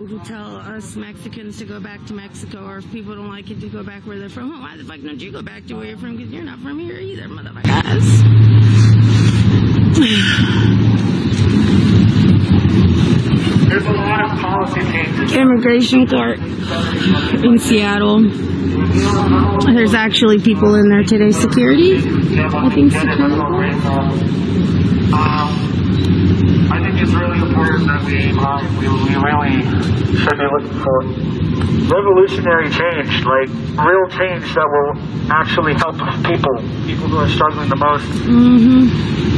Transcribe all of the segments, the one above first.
To tell us Mexicans to go back to Mexico, or if people don't like it to go back where they're from. Well, why the fuck don't you go back to where you're from? Because you're not from here either, motherfuckers. There's a lot of policy changes. Immigration court in Seattle. There's actually people in there today. Security? I think security. I think it's really important that we really should be looking for revolutionary change, like real change that will actually help people who are struggling the most,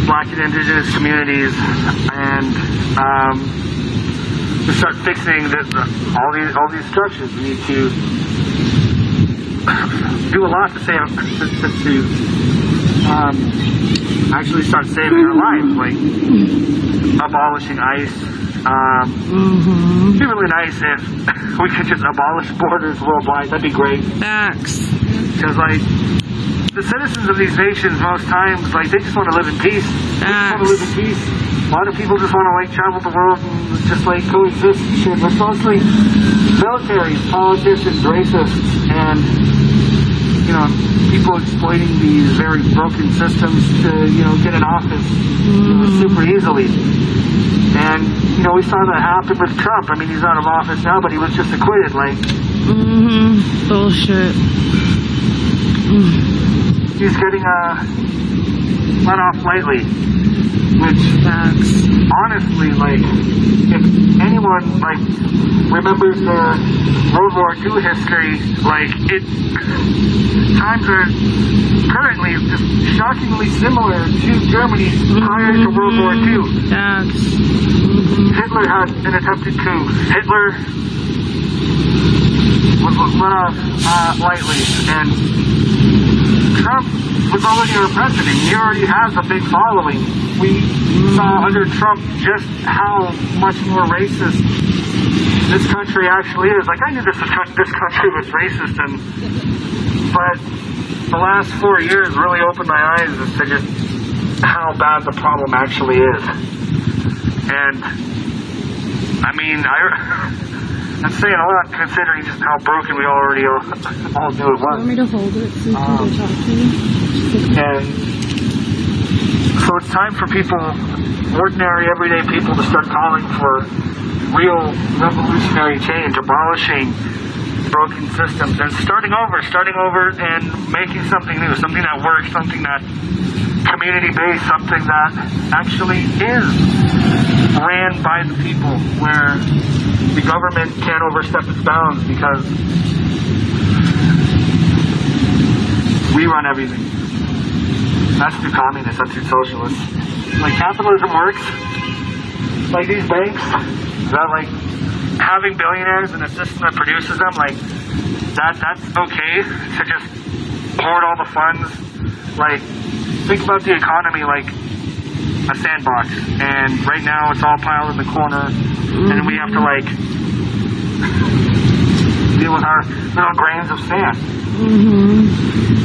Black and Indigenous communities, and to start fixing all these structures. We need to do a lot to save actually start saving our lives, like abolishing ICE. It'd be really nice if we could just abolish borders worldwide. That'd be great. Facts. Because, like, the citizens of these nations, most times, like, they just want to live in peace. They just want to live in peace. A lot of people just want to, like, travel the world and just, like, coexist and shit. But mostly militaries, politicians, racists, and, you know, people exploiting these very broken systems to, you know, get in office super easily. And, you know, we saw that happen with Trump. I mean, he's out of office now, but he was just acquitted, like. Bullshit. He's getting, let off lightly. Which, honestly, like, if anyone, like, remembers the World War II history, like, times are currently just shockingly similar to Germany prior to World War II. Hitler had an attempted coup. Hitler was let off lightly, and Trump was already our president. He already has a big following. We saw under Trump just how much more racist this country actually is. Like, I knew this country was racist, but the last 4 years really opened my eyes as to just how bad the problem actually is. And, I mean, that's saying a lot considering just how broken we already all knew it was. Want me to hold it so you can go talk to me? And so it's time for people, ordinary, everyday people, to start calling for real revolutionary change, abolishing broken systems, and starting over and making something new, something that works, something that community-based, something that actually is ran by the people, where the government can't overstep its bounds because we run everything. That's through communists, that's through socialists. Like, capitalism works. Like, these banks, that, like, having billionaires in a system that produces them, like, that's okay to just hoard all the funds. Like, think about the economy like a sandbox, and right now it's all piled in the corner, and we have to, like, deal with our little grains of sand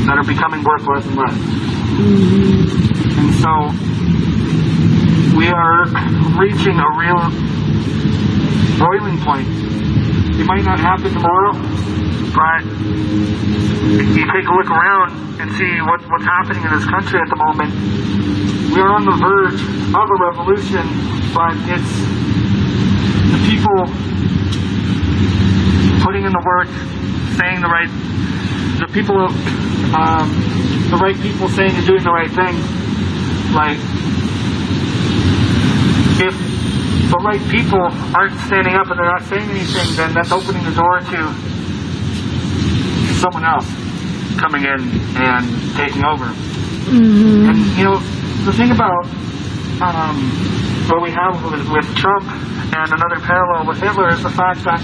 that are becoming worth less and less. And so we are reaching a real boiling point. It might not happen tomorrow, but you take a look around and see what's happening in this country at the moment. We are on the verge of a revolution, but it's the people putting in the work, saying the right people saying and doing the right thing. Like, if the right people aren't standing up and they're not saying anything, then that's opening the door to someone else coming in and taking over. And, you know, the thing about what we have with Trump and another parallel with Hitler is the fact that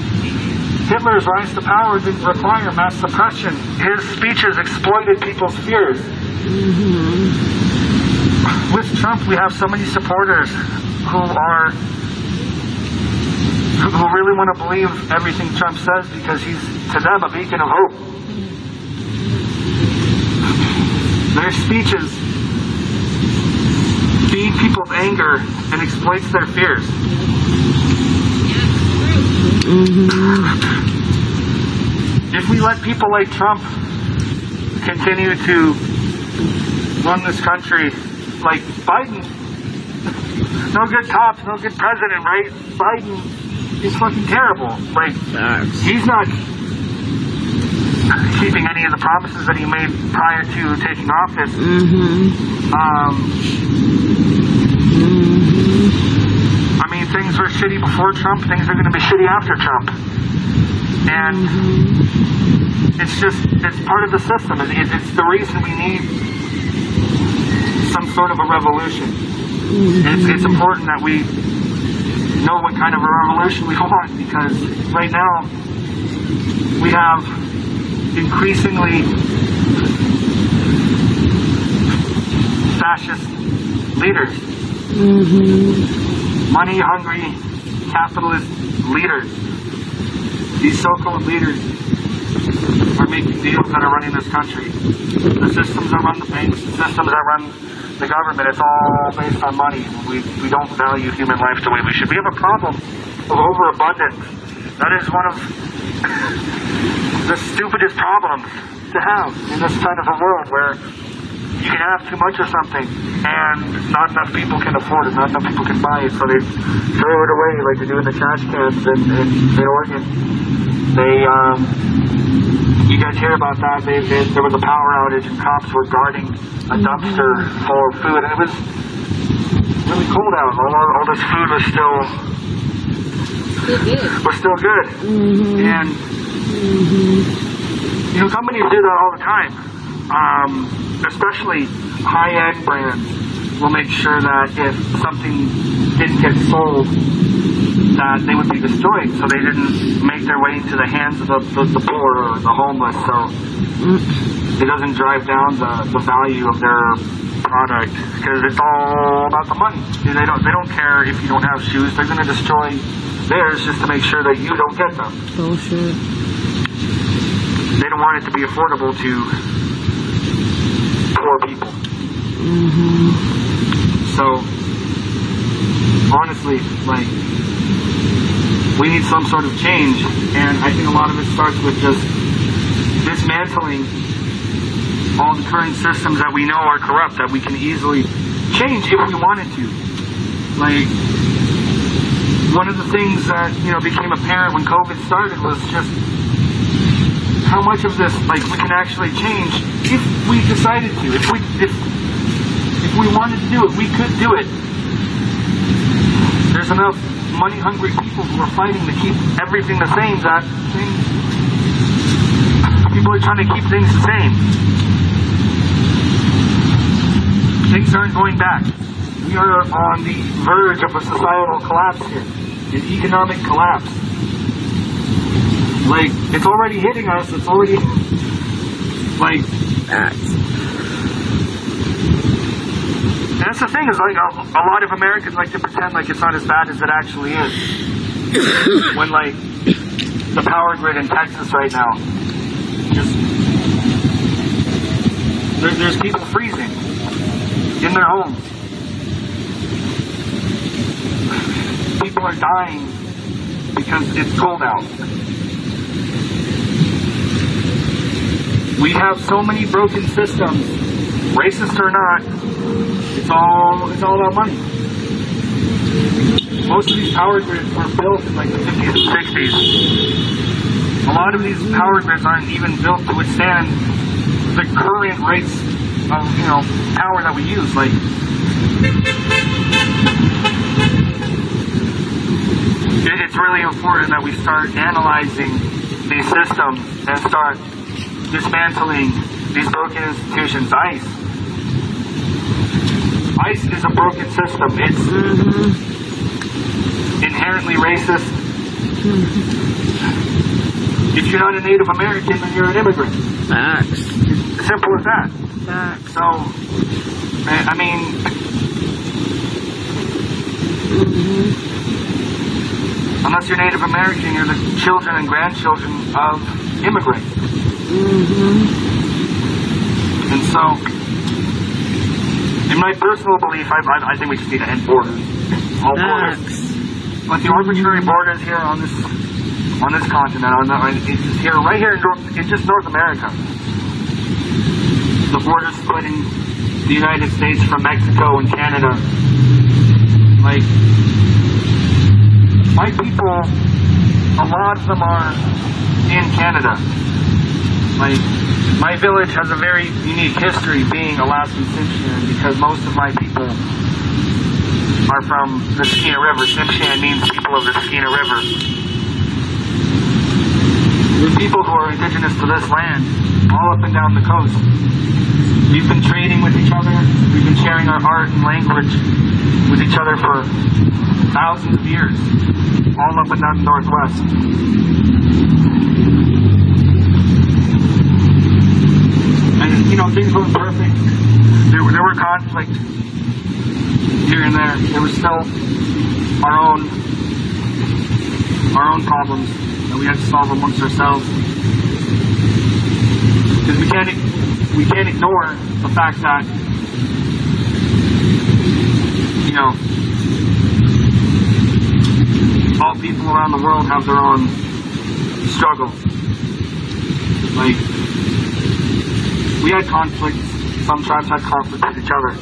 Hitler's rise to power didn't require mass suppression. His speeches exploited people's fears. With Trump, we have so many supporters who really want to believe everything Trump says because he's, to them, a beacon of hope. Their speeches feed people's anger and exploits their fears. If we let people like Trump continue to run this country, like Biden, no good cops, no good president, right? Biden is fucking terrible. Like, he's not keeping any of the promises that he made prior to taking office. I mean, things were shitty before Trump, things are going to be shitty after Trump. And it's part of the system. It's the reason we need some sort of a revolution. It's important that we know what kind of a revolution we want, because right now we have increasingly fascist leaders. Money-hungry capitalist leaders. These so-called leaders are making deals that are running this country. The systems that run the banks, the systems that run the government, it's all based on money. We don't value human life the way we should. We have a problem of overabundance. That is one of the stupidest problems to have in this kind of a world, where you can have too much of something and not enough people can afford it, not enough people can buy it, so they throw it away like they do in the trash cans in Oregon. You guys hear about that? There was a power outage and cops were guarding a dumpster full of food, and it was really cold out. All this food was still good. And you know, companies do that all the time. Especially high-end brands will make sure that if something didn't get sold, that they would be destroyed, so they didn't make their way into the hands of the poor or the homeless, so it doesn't drive down the value of their product, because it's all about the money. They don't care if you don't have shoes. They're going to destroy theirs just to make sure that you don't get them. Bullshit. They don't want it to be affordable to poor people. So honestly, like, we need some sort of change, and I think a lot of it starts with just dismantling all the current systems that we know are corrupt, that we can easily change if we wanted to. Like, one of the things that, you know, became apparent when COVID started was just how much of this, like, we can actually change if we decided to. If we wanted to do it, we could do it. There's enough money-hungry people who are fighting to keep everything the same, that people are trying to keep things the same. Things aren't going back. We are on the verge of a societal collapse here, an economic collapse. Like, it's already hitting us. It's already, like, that's the thing, is like a lot of Americans like to pretend like it's not as bad as it actually is. When, like, the power grid in Texas right now, just there's people freezing in their homes. People are dying because it's cold out. We have so many broken systems, racist or not. It's all about money. Most of these power grids were built in like the 50s and 60s. A lot of these power grids aren't even built to withstand the current rates of, you know, power that we use. Like, it's really important that we start analyzing these systems and start dismantling these broken institutions. ICE is a broken system. It's inherently racist. If you're not a Native American, then you're an immigrant. Facts. Simple as that. Facts. So, I mean, unless you're Native American, you're the children and grandchildren of immigrants. And so, in my personal belief, I think we just need to end borders. All borders. But the arbitrary borders here on this on this continent, it's here, right here in just North America. The border splitting the United States from Mexico and Canada. Like, my people, a lot of them are in Canada. Like, my village has a very unique history being Alaskan Tsimshian because most of my people are from the Skeena River. Tsimshian means people of the Skeena River. There's people who are indigenous to this land, all up and down the coast. We've been trading with each other. We've been sharing our art and language with each other for thousands of years, all up and down the Northwest. And, you know, things weren't perfect. There were conflict here and there. There was still our own problems that we had to solve amongst ourselves. Because we can't ignore the fact that, you know, all people around the world have their own struggles. Like, we had conflicts. Some tribes had conflict with each other.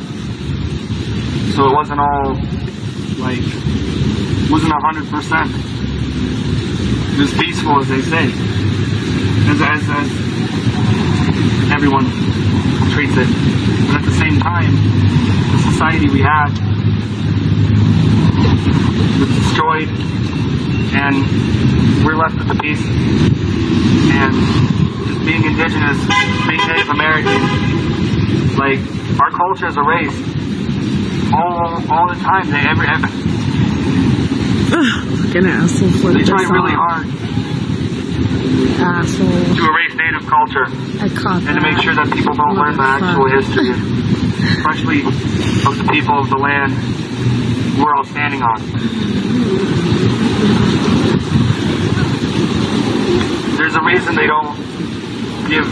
So it wasn't all, like, wasn't 100%. It was peaceful, as they say. As everyone treats it. But at the same time, the society we had was destroyed, and we're left with the peace. And just being indigenous, being Native American, like, our culture is erased all the time. Fucking asshole. They try really hard Asshole. to erase Native culture I caught and to make sure that people don't learn the actual history, especially of the people of the land we're all standing on. There's a reason they don't give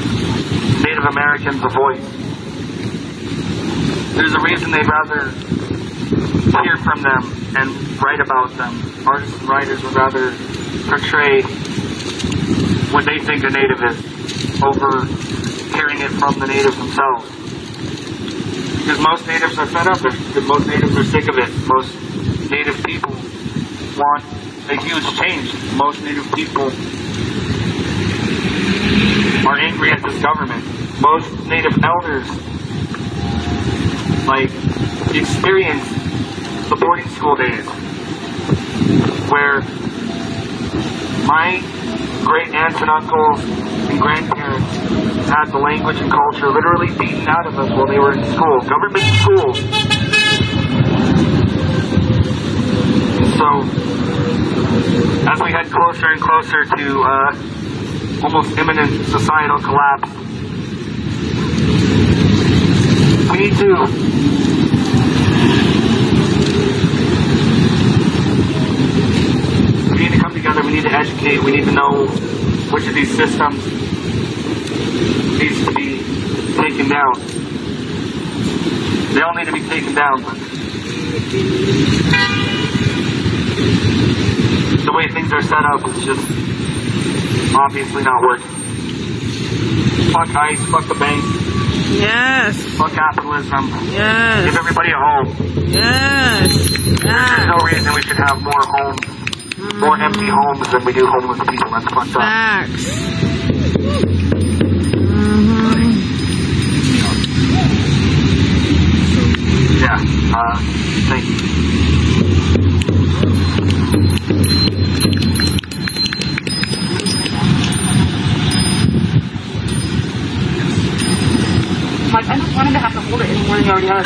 Native Americans a voice. There's a reason they'd rather hear from them and write about them. Artists and writers would rather portray what they think a native is over hearing it from the natives themselves. Because most natives are fed up. Because most natives are sick of it. Most native people want a huge change. Most native people are angry at this government. Most native elders, like, experience the boarding school days where my great aunts and uncles and grandparents had the language and culture literally beaten out of us while they were in school, government school. So, as we head closer and closer to almost imminent societal collapse, we need to come together. We need to educate. We need to know which of these systems needs to be taken down. They all need to be taken down, but the way things are set up is just obviously not working. Fuck ICE, fuck the bank. Yes. Fuck capitalism. Yes. Give everybody a home. Yes. There's no reason we should have more homes, more empty homes than we do homeless people. That's fucked up. Facts. Yeah, thank you. Like, I just wanted to have to hold it anymore than you already has.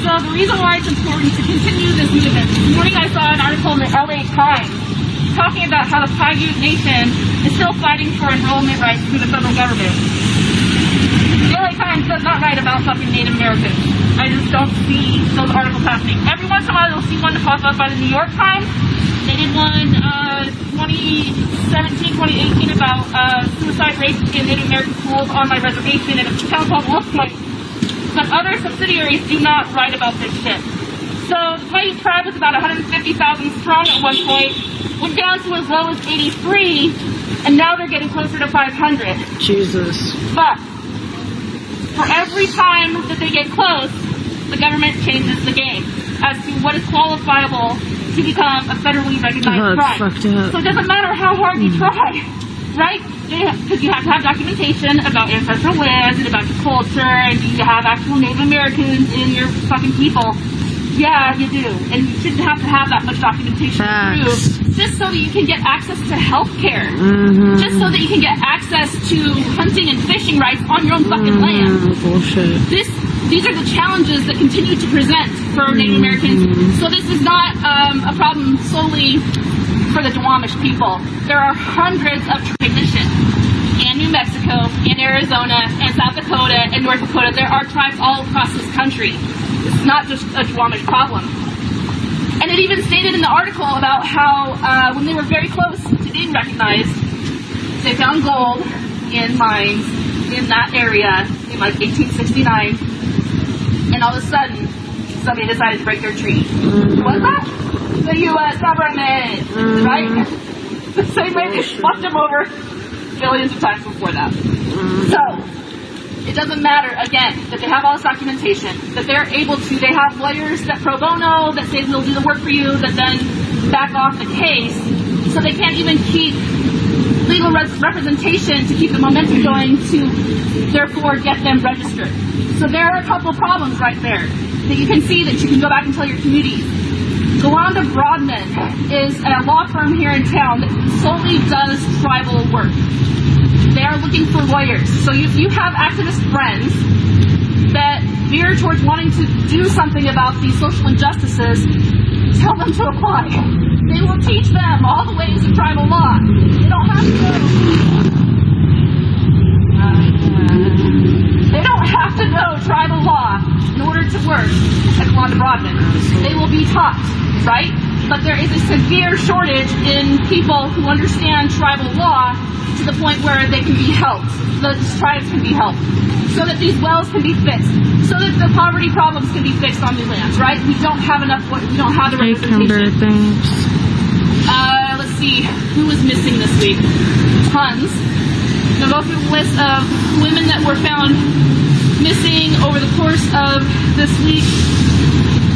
So the reason why it's important to continue this movement, this morning I saw an article in the LA Times talking about how the Paiute Nation is still fighting for enrollment rights through the federal government. The LA Times does not write about fucking Native Americans. I just don't see those articles happening. Every once in a while you'll see one pop up by the New York Times. They did one 2017, 2018 about suicide rates in Native American schools on my reservation, and it's a town called Wolf Lake. But other subsidiaries do not write about this shit. So the Paiute tribe was about 150,000 strong at one point, went down to as low as 83, and now they're getting closer to 500. Jesus. But for every time that they get close, the government changes the game as to what is qualifiable to become a federally recognized tribe. Fucked up. So it doesn't matter how hard you try, right? Because you have to have documentation about ancestral lands and about your culture, and you have actual Native Americans in your fucking people. Yeah, you do. And you shouldn't have to have that much documentation to prove, just so that you can get access to health care. Just so that you can get access to hunting and fishing rights on your own fucking land. Bullshit. These are the challenges that continue to present for Native Americans. So this is not a problem solely for the Duwamish people. There are hundreds of traditions in New Mexico, in Arizona, and South Dakota, and North Dakota. There are tribes all across this country. It's not just a Duwamish problem. And it even stated in the article about how when they were very close to being recognized, they found gold in mines in that area in like 1869, and all of a sudden, somebody decided to break their tree. What's that? The U.S. government, right? The same way they fucked them over billions of times before that. So, it doesn't matter, again, that they have all this documentation, that they're able to, they have lawyers that pro bono, that say they'll do the work for you, that then back off the case, so they can't even keep legal representation to keep the momentum going to, therefore, get them registered. So there are a couple problems right there that you can see that you can go back and tell your community. Galanda Broadman is a law firm here in town that solely does tribal work. They are looking for lawyers. So if you have activist friends that veer towards wanting to do something about these social injustices, tell them to apply. They will teach them all the ways of tribal law. They don't have to They don't have to know tribal law in order to work at Galanda Broadman. They will be taught, right? But there is a severe shortage in people who understand tribal law to the point where they can be helped, the tribes can be helped, so that these wells can be fixed, so that the poverty problems can be fixed on new lands, right? We don't have enough, we don't have the representation. Let's see, who was missing this week? Tons. I'm going to go through the list of women that were found missing over the course of this week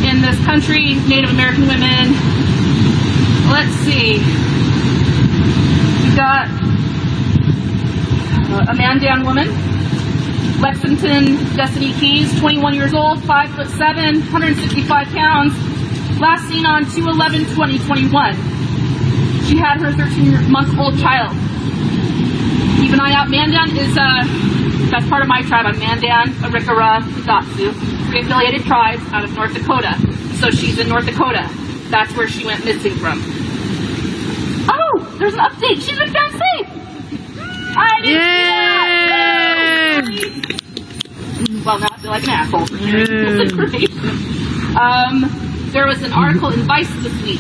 in this country, Native American women. Let's see. We got a Mandan woman, Lexington Destiny Keys, 21 years old, 5'7", 165 pounds, last seen on 2/11/2021. She had her 13-month-old child. Keep an eye out. Mandan is, that's part of my tribe. I'm Mandan, Arikara, Hidatsu, three affiliated tribes out of North Dakota. So she's in North Dakota. That's where she went missing from. Oh, there's an update. She's been found safe. I didn't see that. Well, now I feel like an asshole for sharing this information. There was an article in Vice this week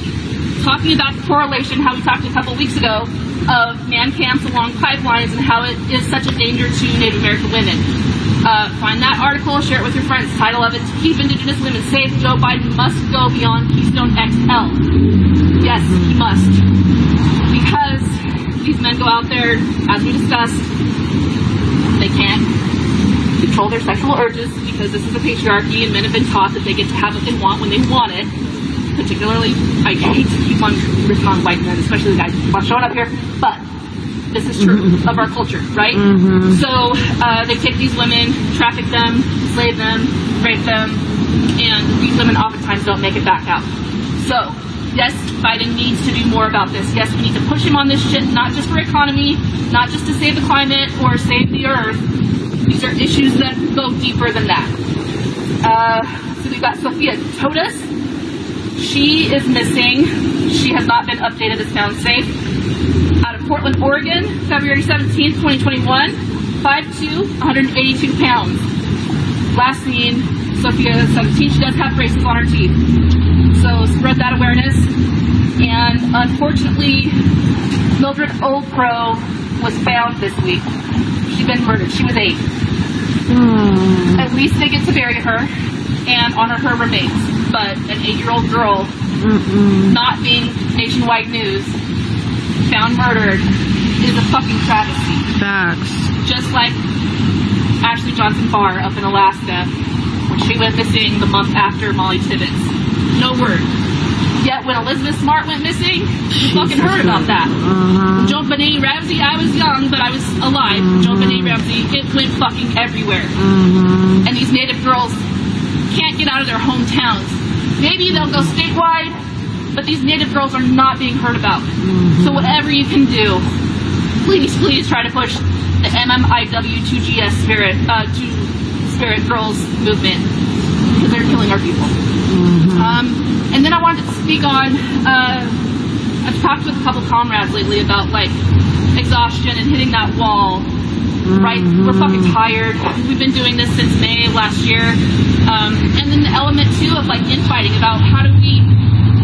talking about the correlation, how we talked a couple weeks ago, of man camps along pipelines and how it is such a danger to Native American women. Find that article, share it with your friends. Title of it, To Keep Indigenous Women Safe, Joe Biden Must Go Beyond Keystone XL. Yes, he must. Because these men go out there, as we discussed, they can't control their sexual urges because this is a patriarchy and men have been taught that they get to have what they want when they want it. Particularly, I hate to keep on ripping on white men, especially the guys who are showing up here, but this is true of our culture, right? So they take these women, traffic them, slave them, rape them, and these women oftentimes don't make it back out. So, yes, Biden needs to do more about this. Yes, we need to push him on this shit, not just for economy, not just to save the climate or save the earth. These are issues that go deeper than that. So we've got Sophia Todas. She is missing. She has not been updated as found safe. Out of Portland, Oregon, February 17th, 2021, 5'2", 182 pounds. Last seen, Sophia 17. She does have braces on her teeth. So spread that awareness. And unfortunately, Mildred Old Crow was found this week. She'd been murdered. She was 8. At least they get to bury her and honor her remains. but an 8-year-old girl not being nationwide news found murdered is a fucking travesty. Facts. Just like Ashley Johnson Barr up in Alaska when she went missing the month after Molly Tibbetts. No word. Yet when Elizabeth Smart went missing, we fucking heard about that. Joe Benet Ramsey, I was young, but I was alive. Joe Benet Ramsey, it went fucking everywhere. And these Native girls can't get out of their hometowns. Maybe they'll go statewide, but these Native girls are not being heard about. So whatever you can do, please try to push the MMIW2GS Spirit Girls movement, because they're killing our people. And then I wanted to speak on, I've talked with a couple comrades lately about like exhaustion and hitting that wall, right? We're fucking tired. We've been doing this since May of last year. And then the element too of like infighting, about how do we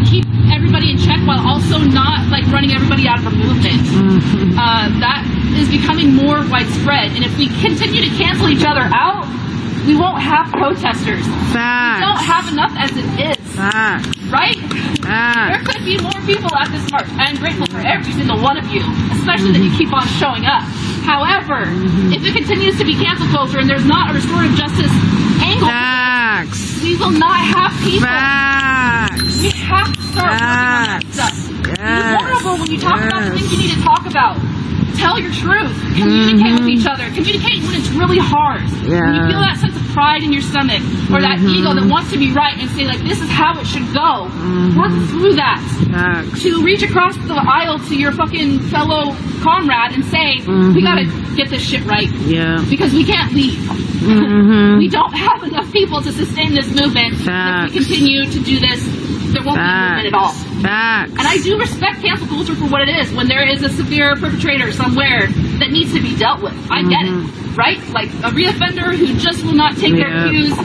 keep everybody in check while also not like running everybody out of a movement. That is becoming more widespread, and if we continue to cancel each other out, we won't have protesters. Facts. We don't have enough as it is. Facts. Right? Facts. There could be more people at this march. I'm grateful for every single one of you, especially that you keep on showing up. However, if it continues to be cancel culture and there's not a restorative justice angle, Facts. we will not have people. Facts. We have to start working on that stuff. Be vulnerable when you talk about the things you need to talk about. Tell your truth. Communicate with each other. Communicate when it's really hard. When you feel that sense of pride in your stomach, or that ego that wants to be right and say like, this is how it should go. Work through that. To reach across the aisle to your fucking fellow comrade and say, we gotta get this shit right. Because we can't leave. We don't have enough people to sustain this movement. If we continue to do this, there won't be a movement at all. And I do respect cancel culture for what it is. When there is a severe perpetrator somewhere that needs to be dealt with, I get it, right? Like a reoffender who just will not take their cues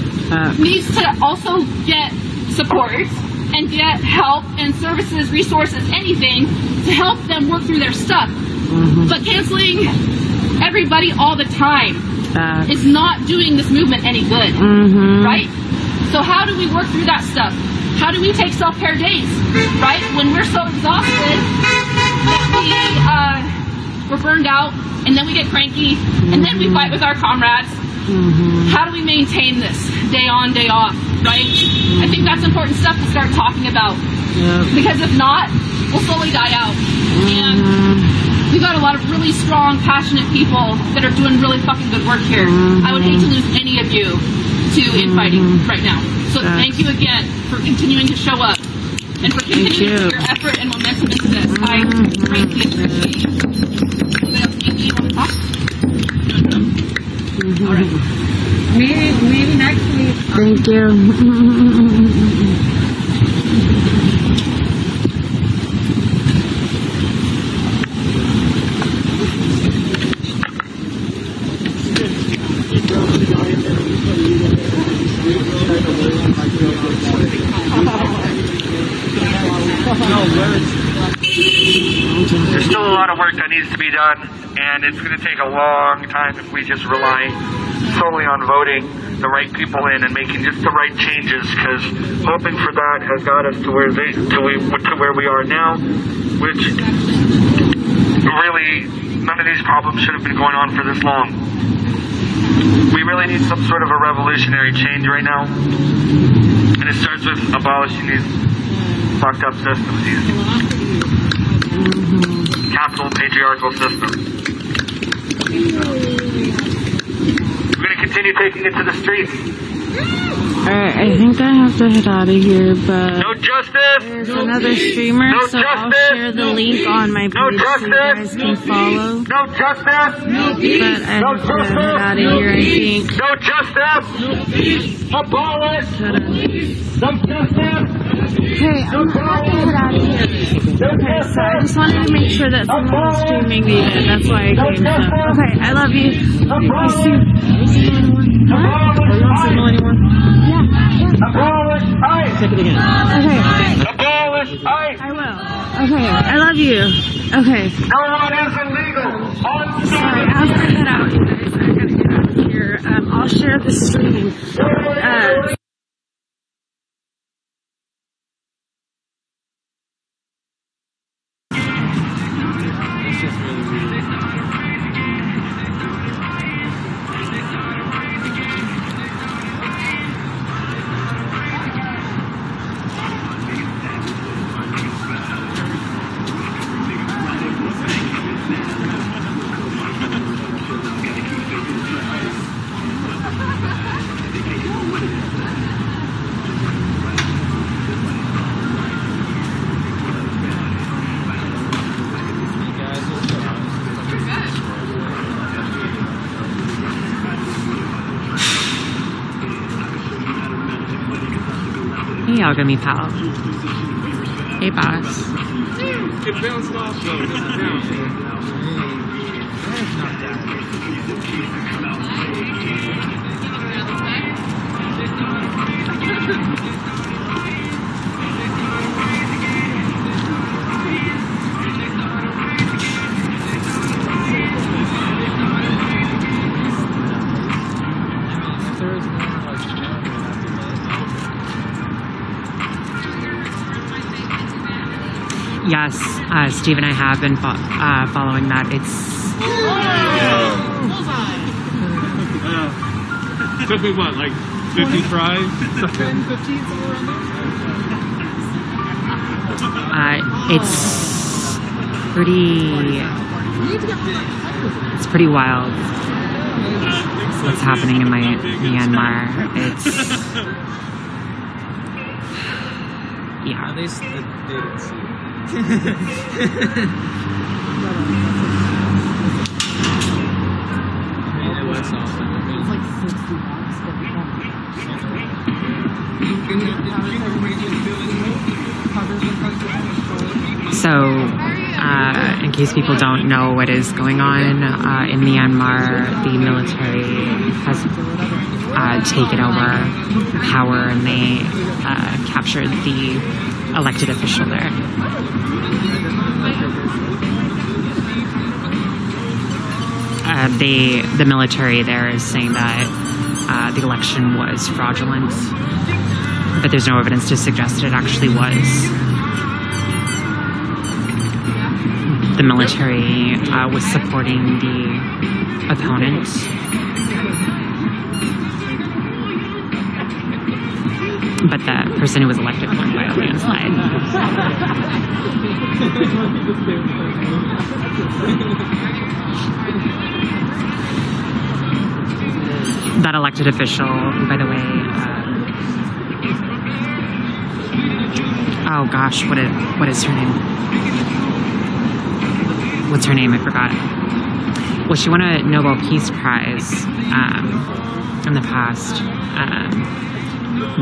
needs to also get support and get help and services, resources, anything to help them work through their stuff. But canceling everybody all the time is not doing this movement any good, right? So how do we work through that stuff? How do we take self-care days, right? When we're so exhausted that we're burned out, and then we get cranky, and then we fight with our comrades. How do we maintain this day on, day off, right? I think that's important stuff to start talking about. Because if not, we'll slowly die out. And we've got a lot of really strong, passionate people that are doing really fucking good work here. I would hate to lose any of you to infighting right now. So thank you again for continuing to show up and for continuing your effort and momentum into this. I greatly appreciate it. Anybody else need me on the talk? All right. Maybe next week. Thank you. There's still a lot of work that needs to be done, and it's going to take a long time if we just rely solely on voting the right people in and making just the right changes, because hoping for that has got us to where we are now, which really none of these problems should have been going on for this long. We really need some sort of a revolutionary change right now, and it starts with abolishing these fucked up systems, these capital patriarchal systems. We're going to continue taking it to the streets. Alright, I think I have to head out of here, but no justice! There's another streamer, no so justice! I'll share the link on my page so you guys can follow. No justice! No peace! But I have to head out of here, I think. No justice! No peace! Abolish! No justice! Okay, I'm about to head out of here. Okay, so I just wanted to make sure that someone was streaming me, and that's why I came. So, okay, I love you. You soon. What? Are you on signal anymore? Yeah. Abolish ICE! Take it again. Okay. Abolish ICE! I will. Okay, I love you. Okay. No one is illegal. Sorry, I have to head out, you guys. I gotta get out of here. I'll share the stream. talking to me, pal? Hey, boss. It bounced off though. Yes, Steve and I have been following that. It's Took me what, like 50 tries? 10, 15, somewhere around there? it's pretty wild what's happening in Myanmar. It's yeah. At least they didn't see it. It was awesome. It's like $60. So, in case people don't know what is going on in Myanmar, the military has taken over power and they captured the elected official there. The military there is saying that the election was fraudulent, but there's no evidence to suggest that it actually was. The military was supporting the opponent. But the person who was elected won by a landslide. That elected official, by the way, oh gosh, what is her name? What's her name? I forgot. Well, she won a Nobel Peace Prize in the past.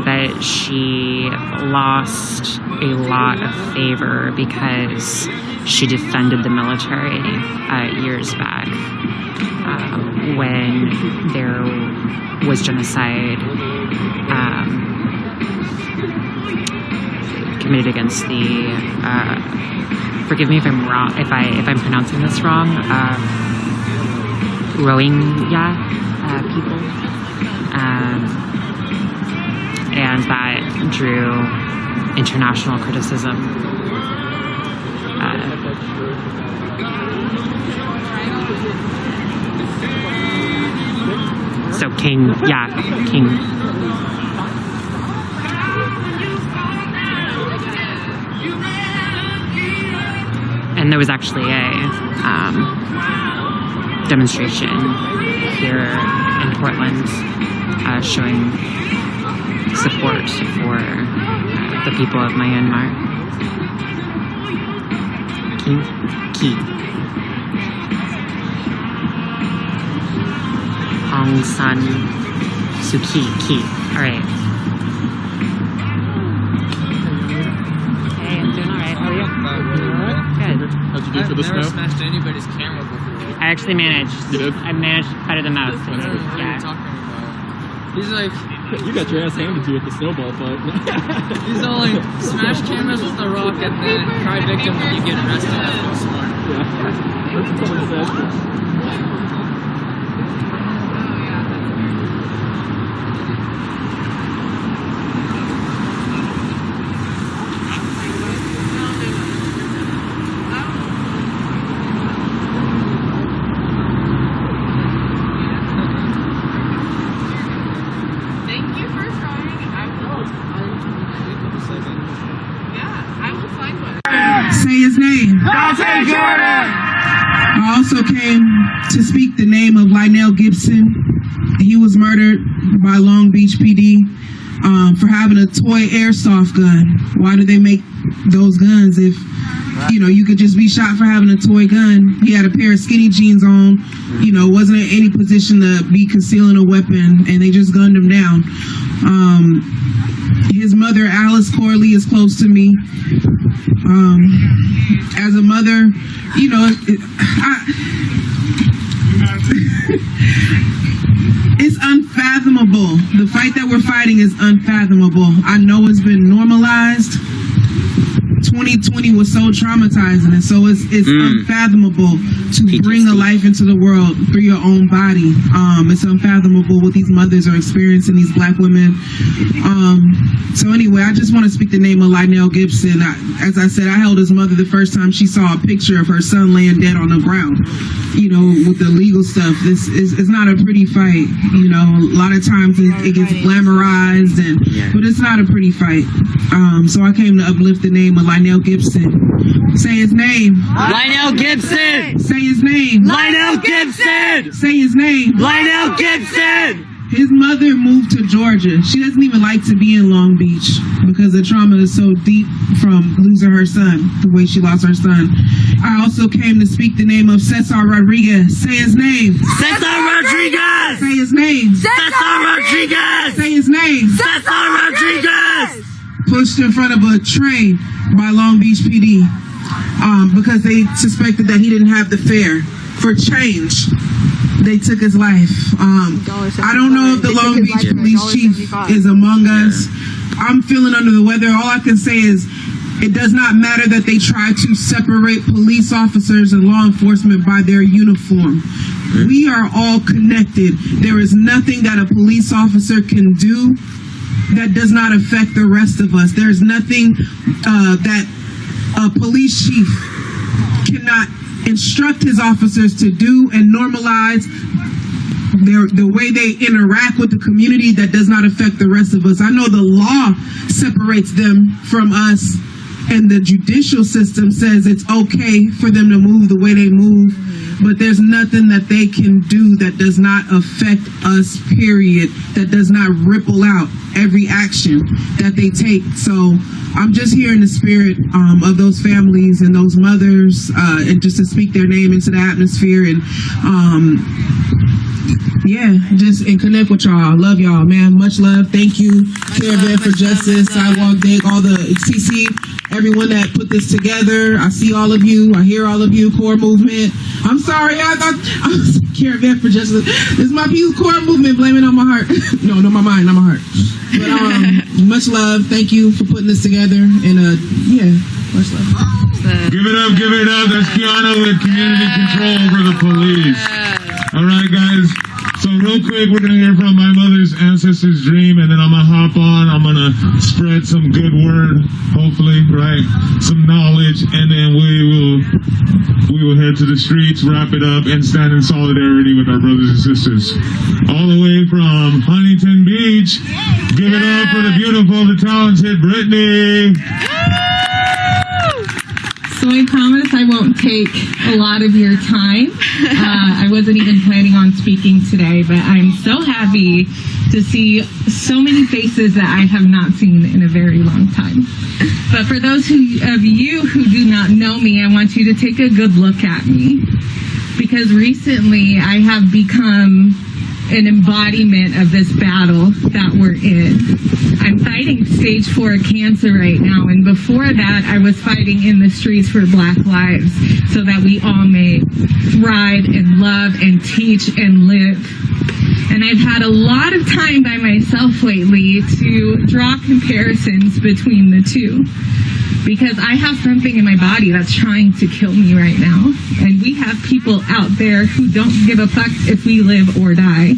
But she lost a lot of favor because she defended the military years back when there was genocide committed against the forgive me if I'm wrong, if I'm pronouncing this wrong, Rohingya people. And that drew international criticism. So King. And there was actually a demonstration here in Portland showing support for the people of Myanmar. Key. Aung San Suu Kyi. All right. Hey, I'm doing all right. How are you? Good. How'd you do for the snow? I've never smashed anybody's camera before. I actually managed. You did? I managed better than most. What are you talking about? He's like... You got your ass handed to you at the snowball fight. He's all like, smash cameras with the rock and then cry victim when you get arrested. That's so smart. Yeah. That's what someone said. Say his name. Dante Jordan! I also came to speak the name of Lionel Gibson. He was murdered by Long Beach PD for having a toy airsoft gun. Why do they make those guns if You know, you could just be shot for having a toy gun. He had a pair of skinny jeans on, you know, wasn't in any position to be concealing a weapon, and they just gunned him down. His mother, Alice Corley, is close to me. As a mother, you know, it's unfathomable. The fight that we're fighting is unfathomable. I know it's been normalized. 2020 was so traumatizing, and so it's unfathomable to bring a life into the world through your own body. It's unfathomable what these mothers are experiencing, these black women. So anyway, I just want to speak the name of Lionel Gibson. As I said, I held his mother the first time she saw a picture of her son laying dead on the ground. You know, with the legal stuff, this is not a pretty fight. You know, a lot of times it gets glamorized, but it's not a pretty fight. So I came to uplift the name of Lionel Gibson. Say his name. Lionel Gibson! Say his name. Lionel Gibson! Say his name. Lionel Gibson! His mother moved to Georgia. She doesn't even like to be in Long Beach because the trauma is so deep from losing her son, the way she lost her son. I also came to speak the name of Cesar Rodriguez. Say his name. Cesar Rodriguez! Say his name. Cesar Rodriguez! Say his name. Cesar Rodriguez! Pushed in front of a train by Long Beach PD because they suspected that he didn't have the fare for change. They took his life. I don't know if the Long Beach police chief is among us. I'm feeling under the weather. All I can say is it does not matter that they try to separate police officers and law enforcement by their uniform. We are all connected. There is nothing that a police officer can do that does not affect the rest of us. There's nothing that a police chief cannot instruct his officers to do and normalize the way they interact with the community that does not affect the rest of us. I know the law separates them from us, and the judicial system says it's okay for them to move the way they move, but there's nothing that they can do that does not affect us, period, that does not ripple out every action that they take. So I'm just here in the spirit of those families and those mothers, and just to speak their name into the atmosphere, and just connect with y'all. Love y'all, man. Much love. Thank you, Caravan for Justice, Sidewalk Dig, all the CC, everyone that put this together. I see all of you. I hear all of you. Core Movement. I'm sorry. I thought I was Caravan for Justice. This is my Peace Core Movement. Blame it on my heart. No, my mind, not my heart. But much love. Thank you for putting this together. And much love. Give it up. That's Kiana with community control over the police. All right, guys. So real quick, we're going to hear from my mother's ancestors' dream, and then I'm going to hop on. I'm going to spread some good word, hopefully, right? Some knowledge, and then we will head to the streets, wrap it up, and stand in solidarity with our brothers and sisters. All the way from Huntington Beach. Give it up for the beautiful, the talented Brittany. So I promise I won't take a lot of your time. I wasn't even planning on speaking today, but I'm so happy to see so many faces that I have not seen in a very long time. But for those of you who do not know me, I want you to take a good look at me. Because recently I have become an embodiment of this battle that we're in. I'm fighting stage 4 cancer right now, and before that I was fighting in the streets for Black lives so that we all may thrive and love and teach and live. And I've had a lot of time by myself lately to draw comparisons between the two, because I have something in my body that's trying to kill me right now. And we have people out there who don't give a fuck if we live or die.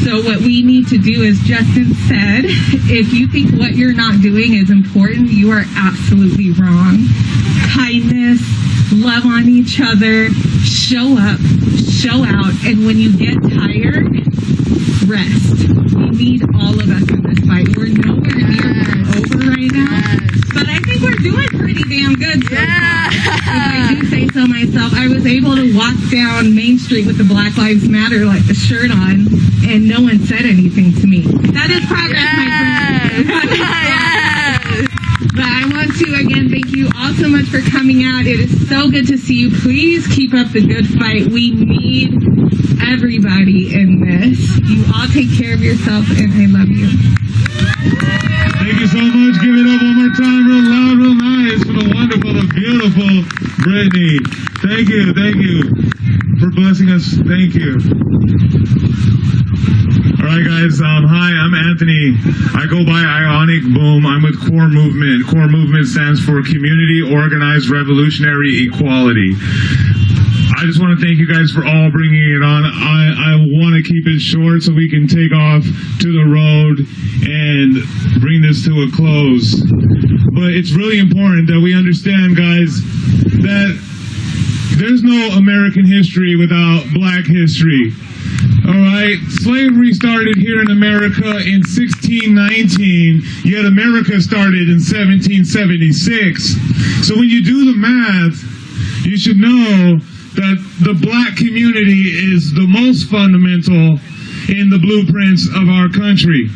So what we need to do, as Justin said, if you think what you're not doing is important, you are absolutely wrong. Kindness, love on each other, show up, show out, and when you get tired, rest. We need all of us in this fight. We're nowhere near over right now, but I think we're doing pretty damn good so far. If I do say so myself, I was able to walk down Main Street with the Black Lives Matter shirt on, and no one said anything to me. That is progress, my friend. But But I want to, again, thank you all so much for coming out. It is so good to see you. Please keep up the good fight. We need everybody in this. You all take care of yourself, and I love you. Thank you so much. Give it up one more time, real loud, real nice, for the wonderful, the beautiful Brittany. Thank you for blessing us. Thank you. All right, guys. Hi, I'm Anthony. I go by Ionic Boom. I'm with Core Movement. Core Movement stands for Community Organized Revolutionary Equality. I just want to thank you guys for all bringing it on. I want to keep it short so we can take off to the road and bring this to a close. But it's really important that we understand, guys, that there's no American history without Black history. All right, slavery started here in America in 1619, yet America started in 1776. So when you do the math, you should know that the Black community is the most fundamental in the blueprints of our country.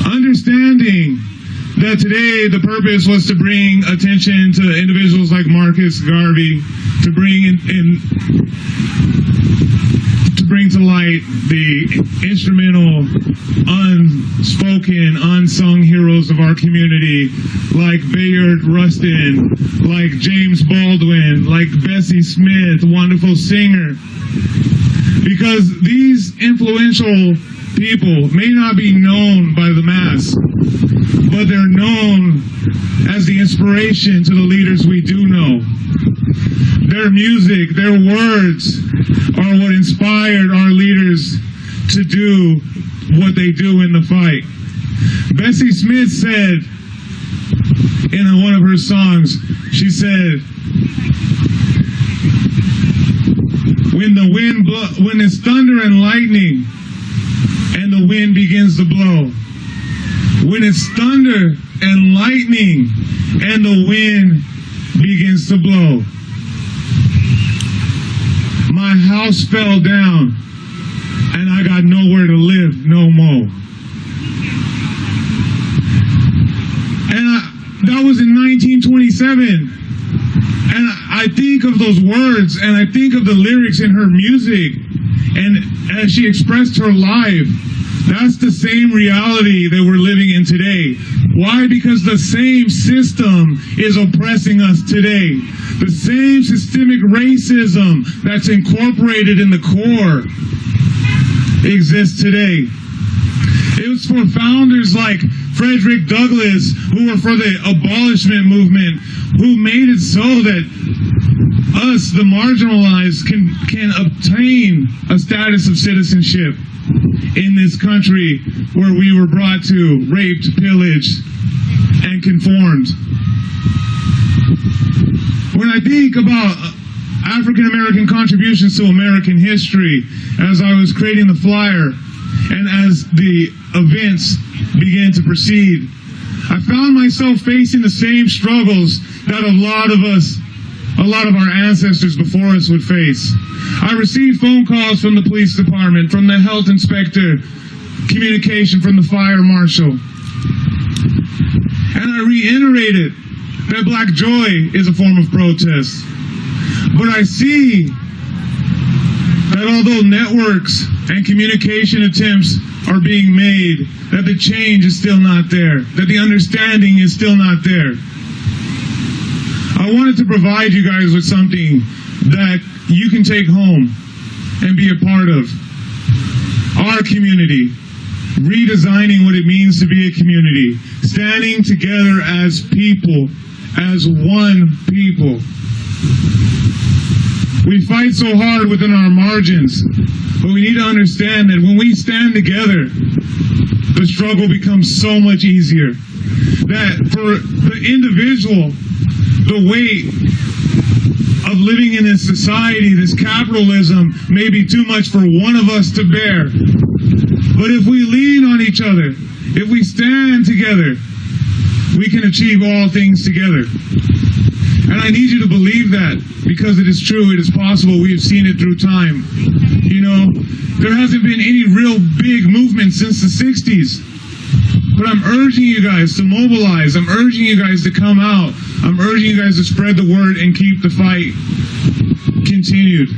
Understanding that today the purpose was to bring attention to individuals like Marcus Garvey, to bring to light the instrumental, unspoken, unsung heroes of our community, like Bayard Rustin, like James Baldwin, like Bessie Smith, wonderful singer. Because these influential people may not be known by the mass, but they're known as the inspiration to the leaders we do know. Their music, their words are what inspired our leaders to do what they do in the fight. Bessie Smith said in one of her songs, she said, when it's thunder and lightning and the wind begins to blow, when it's thunder and lightning and the wind begins to blow, my house fell down and I got nowhere to live no more. And that was in 1927. And I think of those words and I think of the lyrics in her music, and as she expressed her life, that's the same reality that we're living in today. Why? Because the same system is oppressing us today. The same systemic racism that's incorporated in the core exists today. It was for founders like Frederick Douglass, who were for the abolishment movement, who made it so that us, the marginalized, can obtain a status of citizenship in this country where we were brought to, raped, pillaged, and conformed. When I think about African American contributions to American history, as I was creating the flyer and as the events began to proceed, I found myself facing the same struggles that a lot of our ancestors before us would face. I received phone calls from the police department, from the health inspector, communication from the fire marshal. And I reiterated that Black joy is a form of protest. But I see that although networks and communication attempts are being made, that the change is still not there, that the understanding is still not there. I wanted to provide you guys with something that you can take home and be a part of. Our community, redesigning what it means to be a community, standing together as people, as one people. We fight so hard within our margins, but we need to understand that when we stand together, the struggle becomes so much easier. That for the individual, the weight of living in this society, this capitalism, may be too much for one of us to bear. But if we lean on each other, if we stand together, we can achieve all things together. And I need you to believe that, because it is true, it is possible. We have seen it through time. You know, there hasn't been any real big movement since the 60s. But I'm urging you guys to mobilize. I'm urging you guys to come out. I'm urging you guys to spread the word and keep the fight continued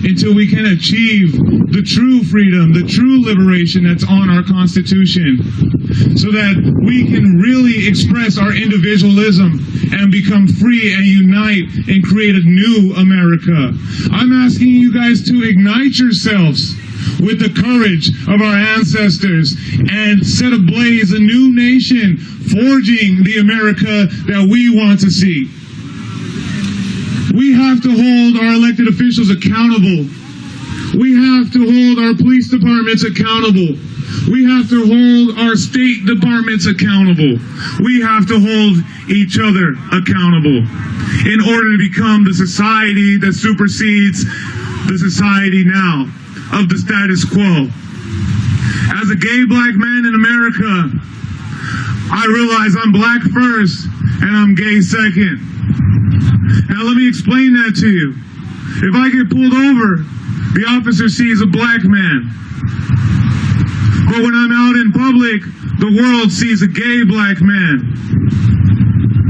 until we can achieve the true freedom, the true liberation that's on our Constitution, so that we can really express our individualism and become free and unite and create a new America. I'm asking you guys to ignite yourselves with the courage of our ancestors and set ablaze a new nation, forging the America that we want to see. We have to hold our elected officials accountable. We have to hold our police departments accountable. We have to hold our state departments accountable. We have to hold each other accountable in order to become the society that supersedes the society now of the status quo. As a gay black man in America, I realize I'm black first and I'm gay second. Now let me explain that to you. If I get pulled over, the officer sees a black man. But when I'm out in public, the world sees a gay black man.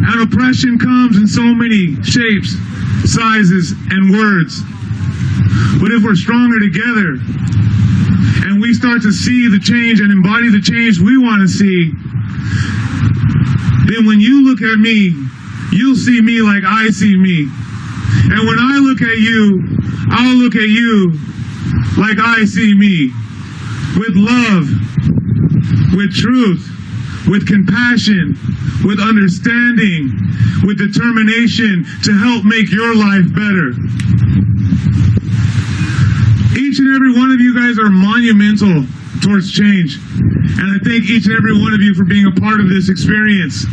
And oppression comes in so many shapes, sizes, and words. But if we're stronger together, and we start to see the change and embody the change we want to see, then when you look at me, you'll see me like I see me. And when I look at you, I'll look at you like I see me. With love, with truth, with compassion, with understanding, with determination to help make your life better. Each and every one of you guys are monumental towards change. And I thank each and every one of you for being a part of this experience.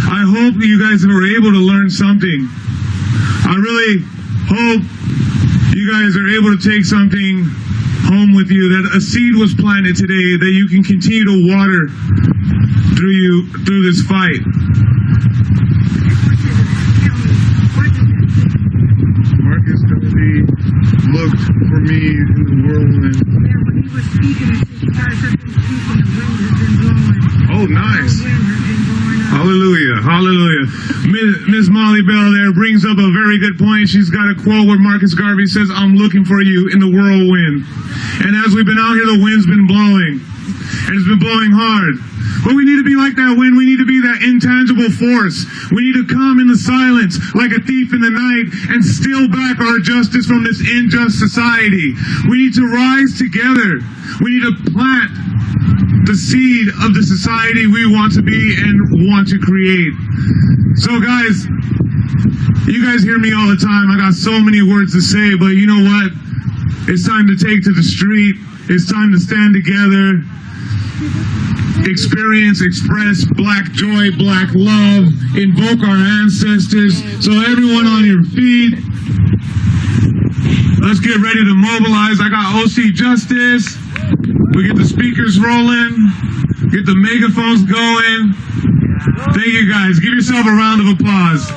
I hope you guys were able to learn something. I really hope you guys are able to take something home with you, that a seed was planted today that you can continue to water through this fight. Marcus Garvey looked for me in the whirlwind. Yeah, when he was speaking, it says, guys have been speaking, the wind has been blowing. Oh, nice. The wind has been blowing up. Hallelujah, hallelujah. Miss Molly Bell there brings up a very good point. She's got a quote where Marcus Garvey says, "I'm looking for you in the whirlwind." And as we've been out here, the wind's been blowing. And it's been blowing hard. But we need to be like that wind. We need to be that intangible force. We need to come in the silence like a thief in the night and steal back our justice from this unjust society. We need to rise together. We need to plant the seed of the society we want to be and want to create. So guys, you guys hear me all the time. I got so many words to say, but you know what? It's time to take to the street. It's time to stand together. Experience, express black joy, black love, invoke our ancestors. So everyone on your feet, let's get ready to mobilize. I got OC Justice. We get the speakers rolling, get the megaphones going. Thank you guys. Give yourself a round of applause.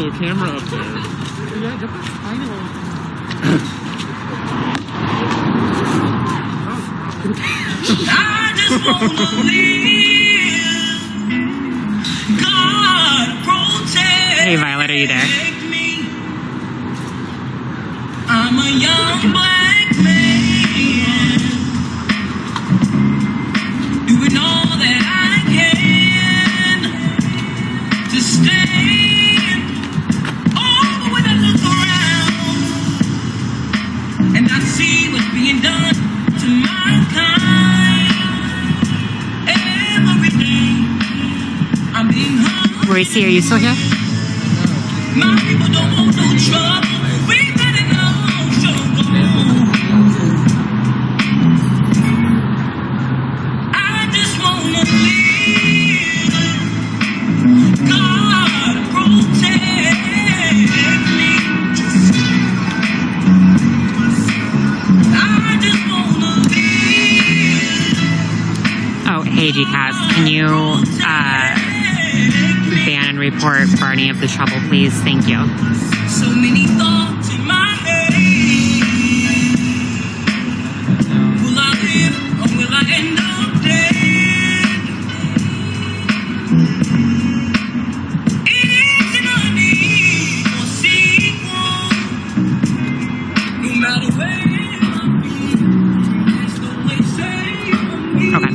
a camera up there. Yeah, get this tiny one. I just wanna live. God protect. Hey, Violet, are you there? Me. I'm a young black man doing all that I can to stand. Oh, but when I look around and I see what's being done to mankind every day, I'm being hung. Royce, are you still here? My people don't want no trouble. We've had enough trouble. I just wanna live. God protect me. I just wanna live. Oh, hey, GCast. Can you ban and report Barney of the trouble, please? Thank you. So many thoughts in my head. Will I live or will I end up dead? It isn't a need for sequel. No matter where I'll be, it's the way safe for me. Okay.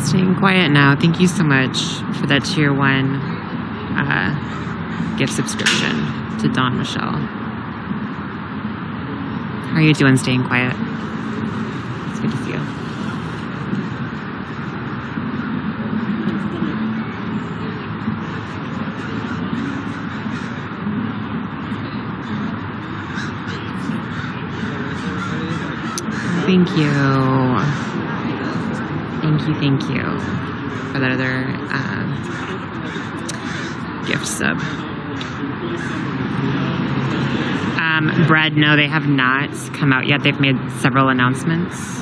Staying quiet now. Thank you so much for that tier 1 gift subscription to Dawn Michelle. How are you doing staying quiet? It's good to see you. Thank you. Thank you for that other gift sub. Bread, no, they have not come out yet. They've made several announcements.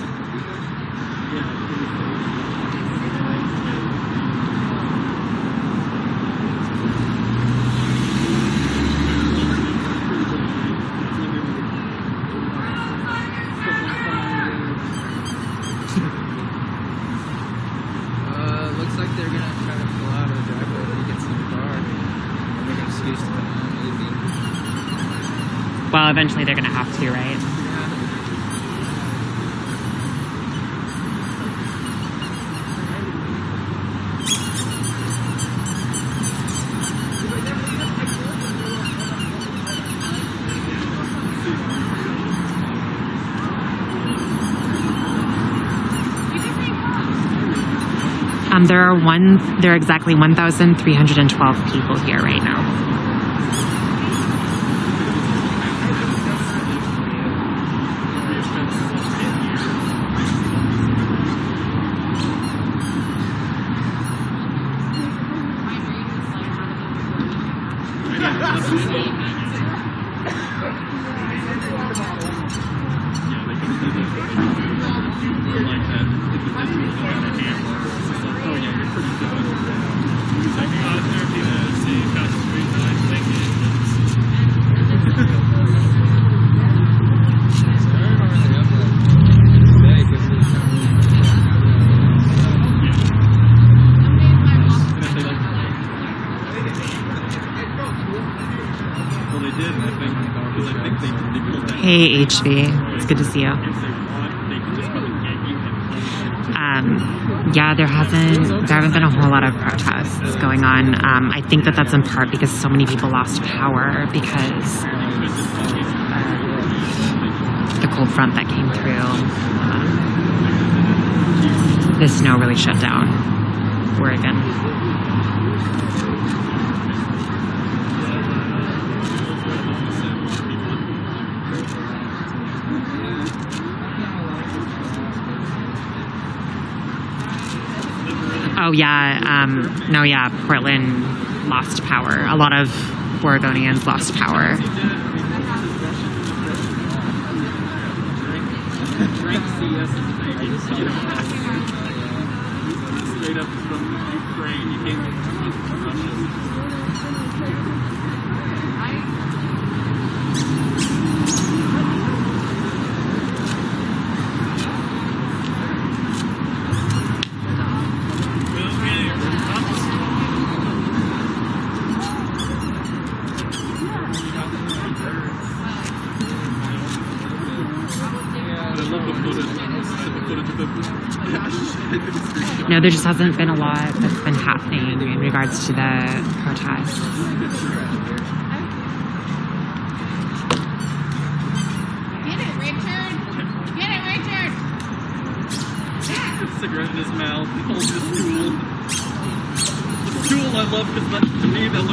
Looks like they're gonna try to pull out of the driveway when he gets in the car. And they're gonna squeeze to the maybe. Well, eventually they're gonna have to, right? There are exactly 1,312 people here right now. Hey HV, it's good to see you. Yeah, there haven't been a whole lot of protests going on. I think that's in part because so many people lost power because the cold front that came through. The snow really shut down Oregon. Oh yeah, no, yeah, Portland lost power. A lot of Oregonians lost power. Straight up from Ukraine, he came from Russia. No, there just hasn't been a lot that's been happening in regards to the protests. Get it, Richard! Get it, Richard! Cigarette in his mouth, holds his stool. The stool I love because to me that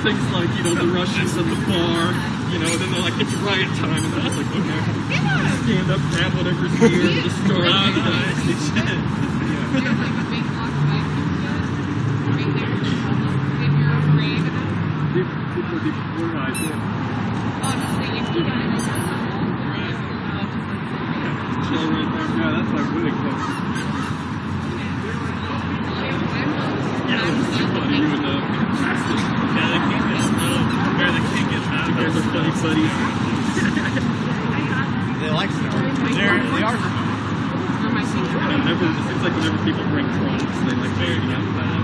things like, you know, the Russians at the bar, you know, then they're like, it's riot time, and they're just like, okay. Stand up, grab whatever's here, and just start on shit. There's like a big block of ice right there. If you're afraid of it. Honestly, if you guys Chill right there. Yeah, that's my really close. Yeah, it's so funny with the yeah, the king gets where the king gets out. Those are funny buddies. They like snow. They are. It seems like whenever people bring trunks, they like bury it out back.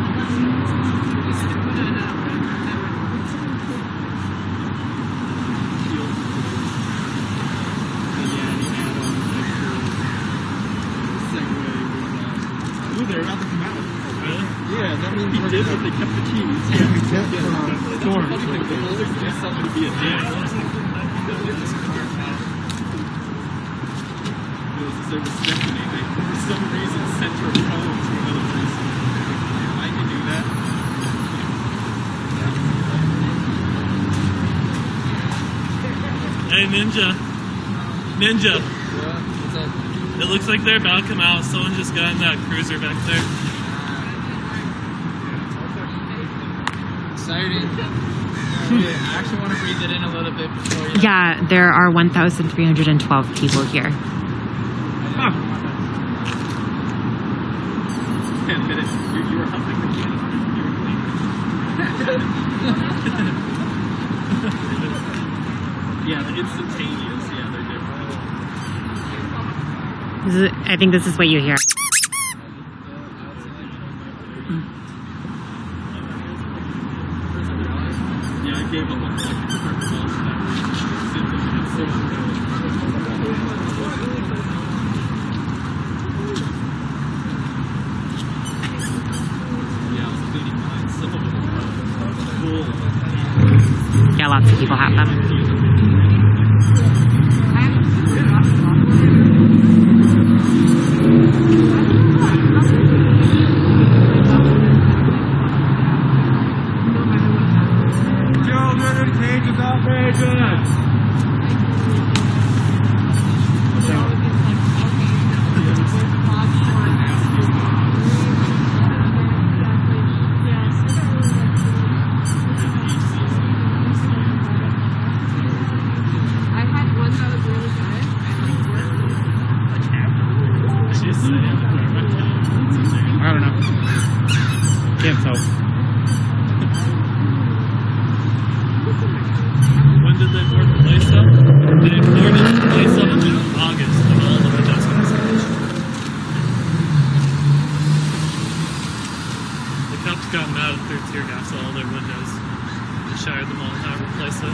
Ooh, they're about to come out. Really? Yeah, that means he did, but they kept the keys. Yeah, we kept storm. They always do something to be a dick. They were Stephanie. They, for some reason, sent her home to another place. I can do that. Hey, Ninja. Yeah, what's up? It looks like they're about to come out. Someone just got in that cruiser back there. Exciting. I actually want to breathe it in a little bit before you. Yeah, there are 1,312 people here. Can't admit it. You were helping the kid. Yeah, the instantaneous. Yeah, they're different. I think this is what you hear. Yeah, I gave up on like Yeah, lots of people have them. Children in cages outrageous. I don't know. Can't tell. When did they board the place up? They boarded the place up in August when all the windows got smashed. The cops got mad at their tear gas all their windows. They shattered them all and had to replace it.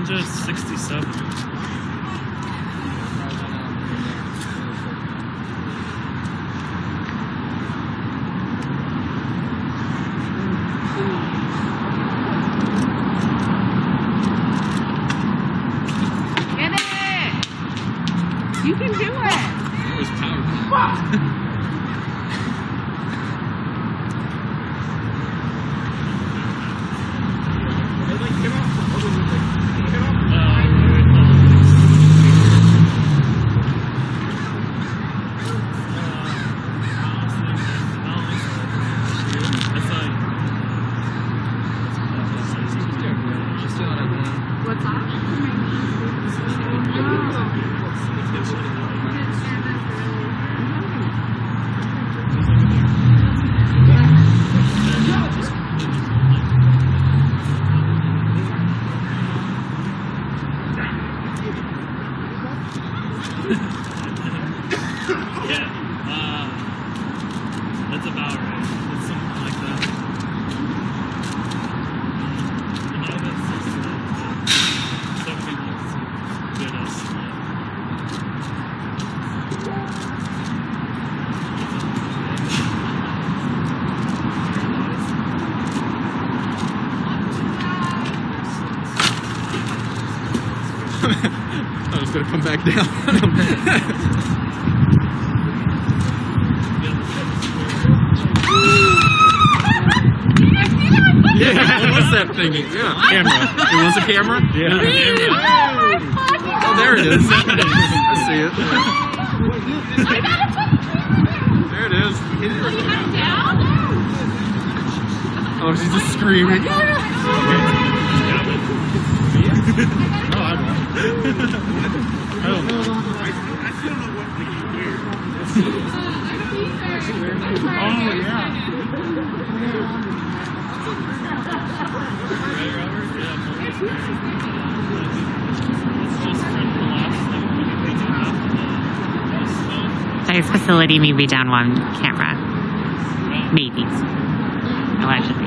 just 67. Get it! You can do it! It was powerful. What's that? That's about right. It's something like that. You know, that's just some people did us. I was gonna come back down. Yeah, what was that thingy? Yeah, camera. It was a camera? Yeah. Oh, there it is. I see it. There it is. Oh, she's just screaming. Oh, I won't. I don't know. Oh, yeah. Right, Robert? Yeah. It's just for the last thing. Dice facility may be down one camera. Maybe. Allegedly.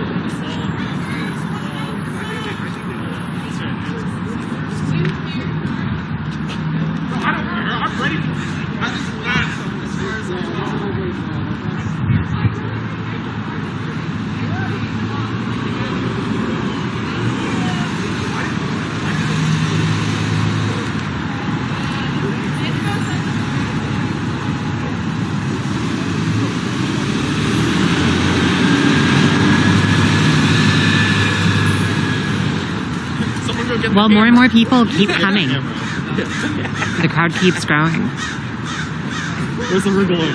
Well, more and more people keep coming. The crowd keeps growing. Where's the Rigolo?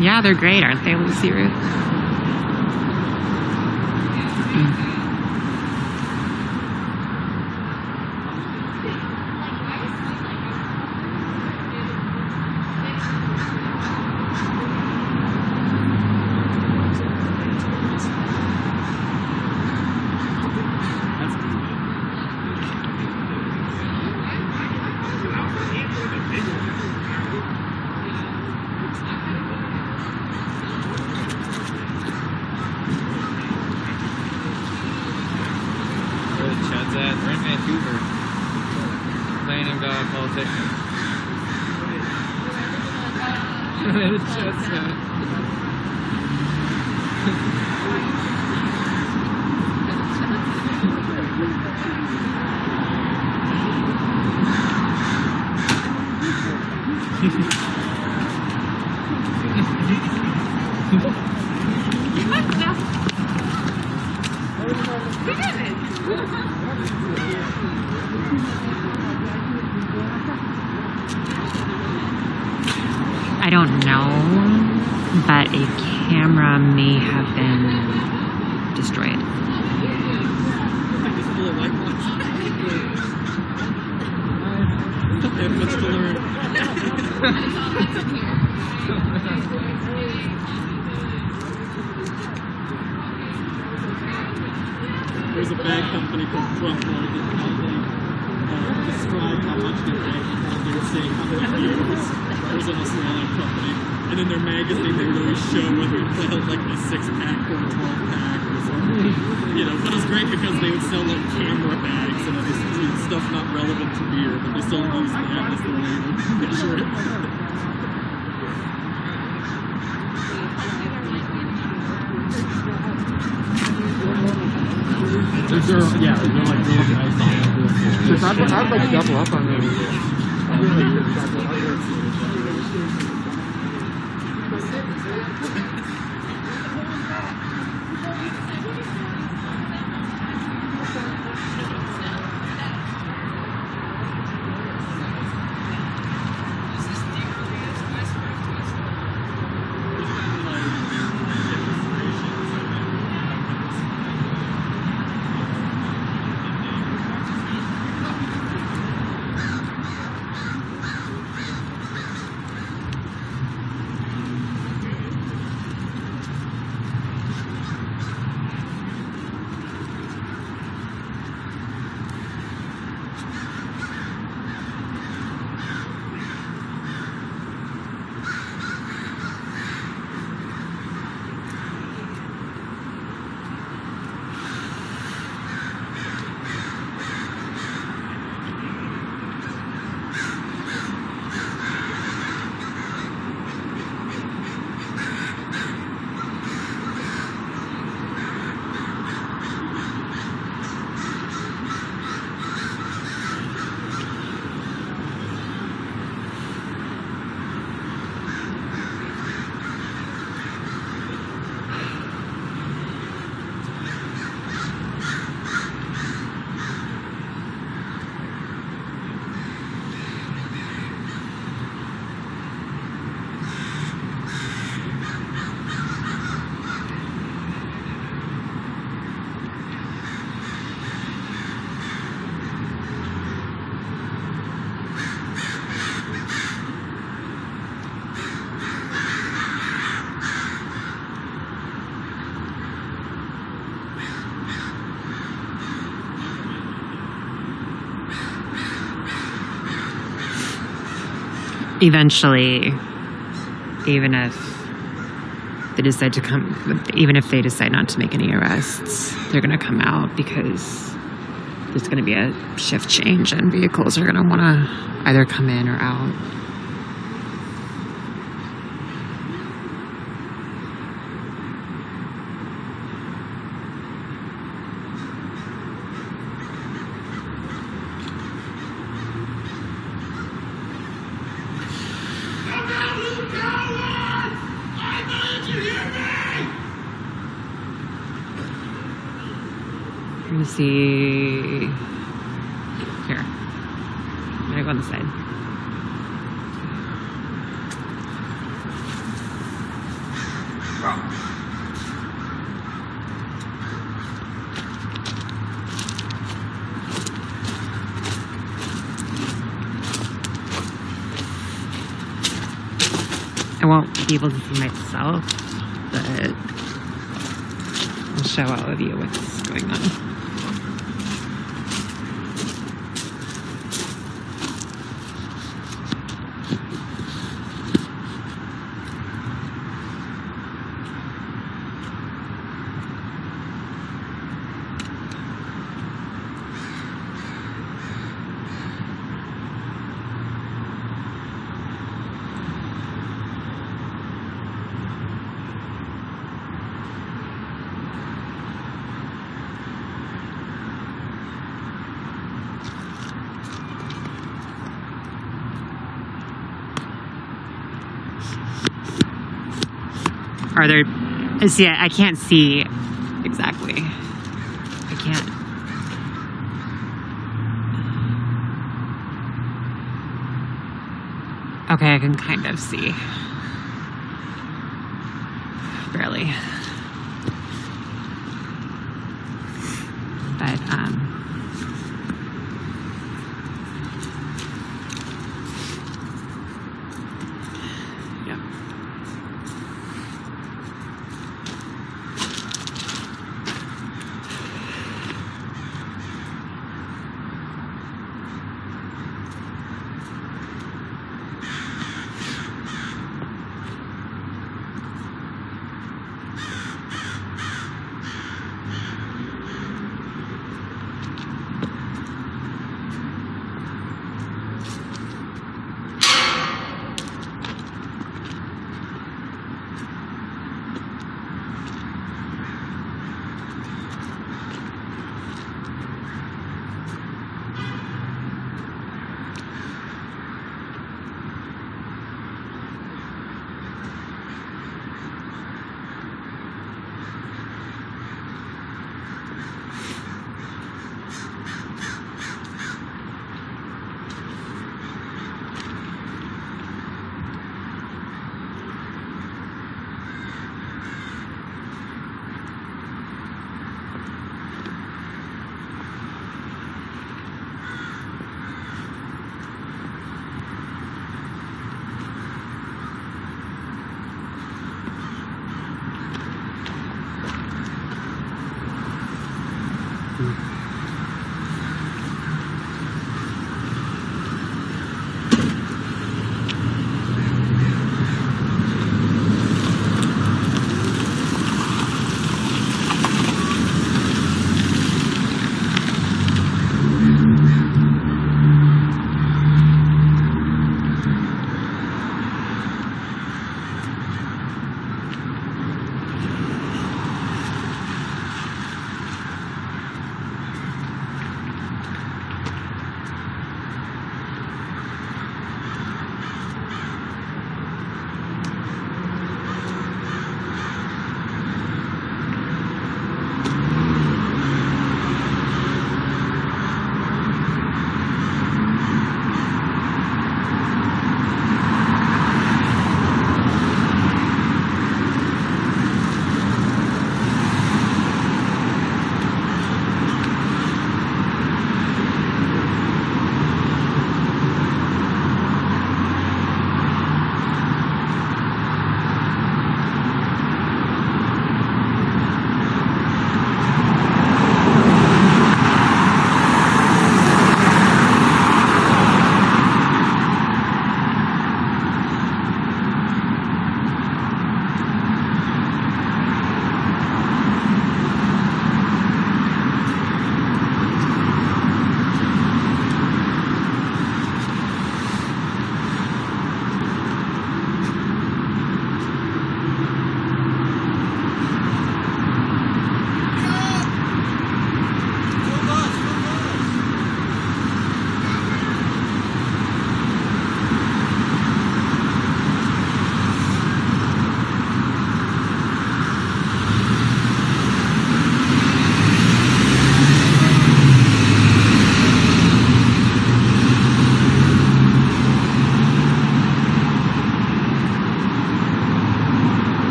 Yeah, they're great, aren't they, Lucy Ruth? Chad's at. We're in Vancouver. Complaining about politicians. Chad's at. I don't know, but a camera may have been destroyed. I have much to learn. There's a bag company called Trump World and how they describe how much they make. They were saying how many views. There's an Australian company. And in their magazine they would always show whether it held like a 6-pack or a 12-pack or something. You know, but it was great because they would sell like camera bags and other stuff not relevant to beer, but they still use that as the way to measure it. They're like really nice. I'd like double up on them. Eventually, even if they decide to come, even if they decide not to make any arrests, they're going to come out because there's going to be a shift change and vehicles are going to want to either come in or out. Let me see. Here. I'm gonna go on the side. be able to see myself, but I'll show all of you what's going on. Are there... See, I can't see exactly. I can't. Okay, I can kind of see. Barely. But, yeah.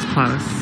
Everyone's close.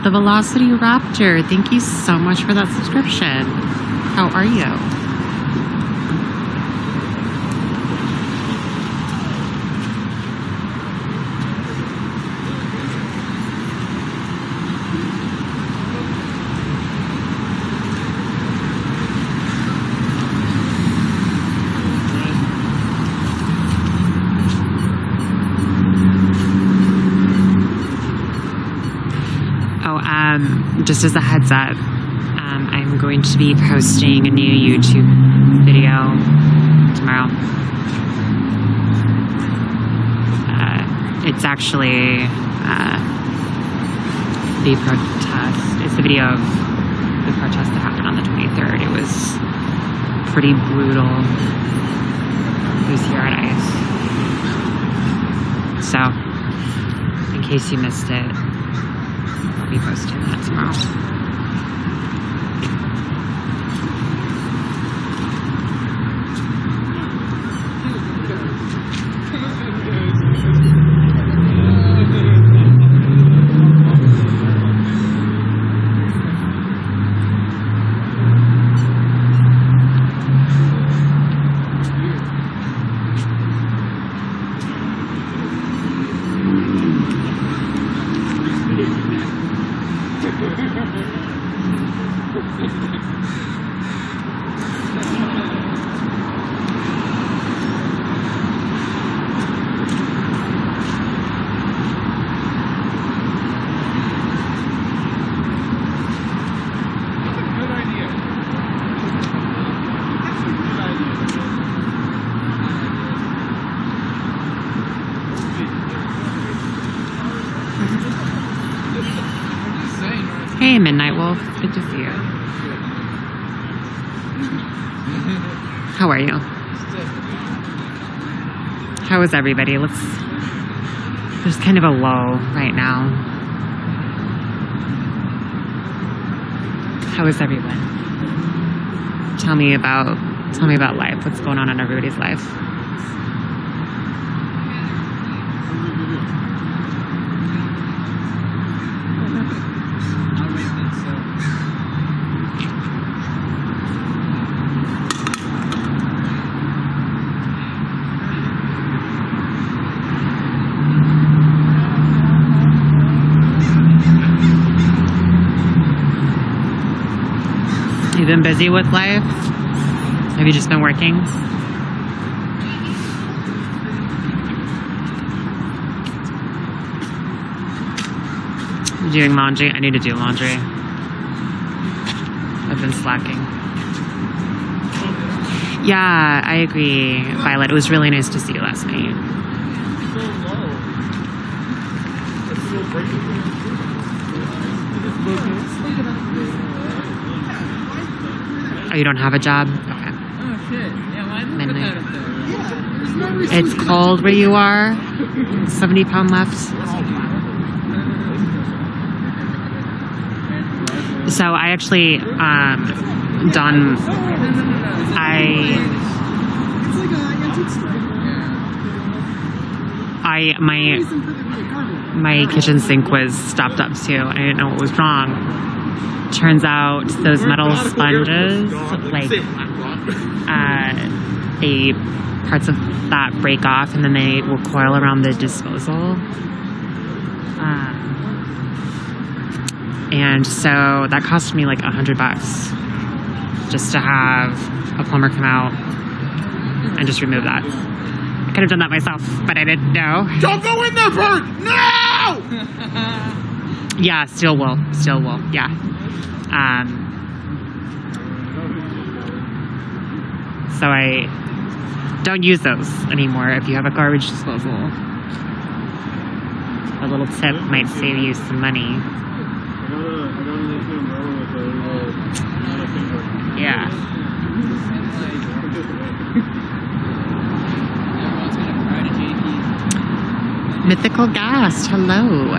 The Velocity Raptor, thank you so much for that subscription. How are you? Just as a heads up, I'm going to be posting a new YouTube video tomorrow. It's actually the protest. It's the video of the protest that happened on the 23rd. It was pretty brutal. It was here at ICE. So, in case you missed it, I'll be posting that tomorrow. Hey, Midnight Wolf. Good to see you. How are you? How is everybody? There's kind of a lull right now. How is everyone? Tell me about life. What's going on in everybody's life? you been busy with life? Have you just been working? Doing laundry? I need to do laundry. I've been slacking. Yeah, I agree, Violet. It was really nice to see you last night. Oh, you don't have a job? Okay. Oh shit. Yeah, why didn't I put that up there? It's cold where you are. 70 pound left. So I actually done. My kitchen sink was stopped up too. I didn't know what was wrong. Turns out those metal sponges, like, they parts of that break off and then they will coil around the disposal. And so that cost me like $100 just to have a plumber come out and just remove that. I could have done that myself, but I didn't know. Don't go in there, Bert! No! Yeah, steel wool, yeah. So I don't use those anymore if you have a garbage disposal. A little tip might save you some money. Yeah. Mythical Ghast, hello. No,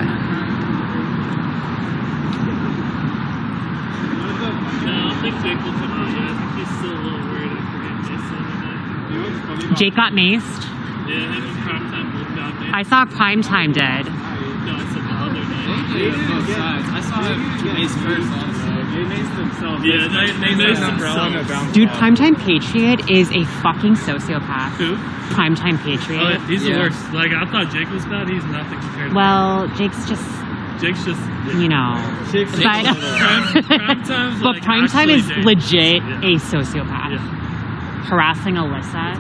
I don't think Jake will come out yet. I think he's still a little worried after getting maced. Jake got maced? Yeah, him and Primetime both got maced. I saw Primetime did. No, I said the other day. Both sides. I saw him mace first, also. They maced themselves. Yeah, they maced themselves. Dude, Primetime Patriot is a fucking sociopath. Who? Primetime Patriot. Oh, he's the worst. Like, I thought Jake was bad. He's nothing compared to Well, Jake's just, you know. Primetime's but like Primetime is actually legit Yeah. a sociopath. Harassing Alyssa.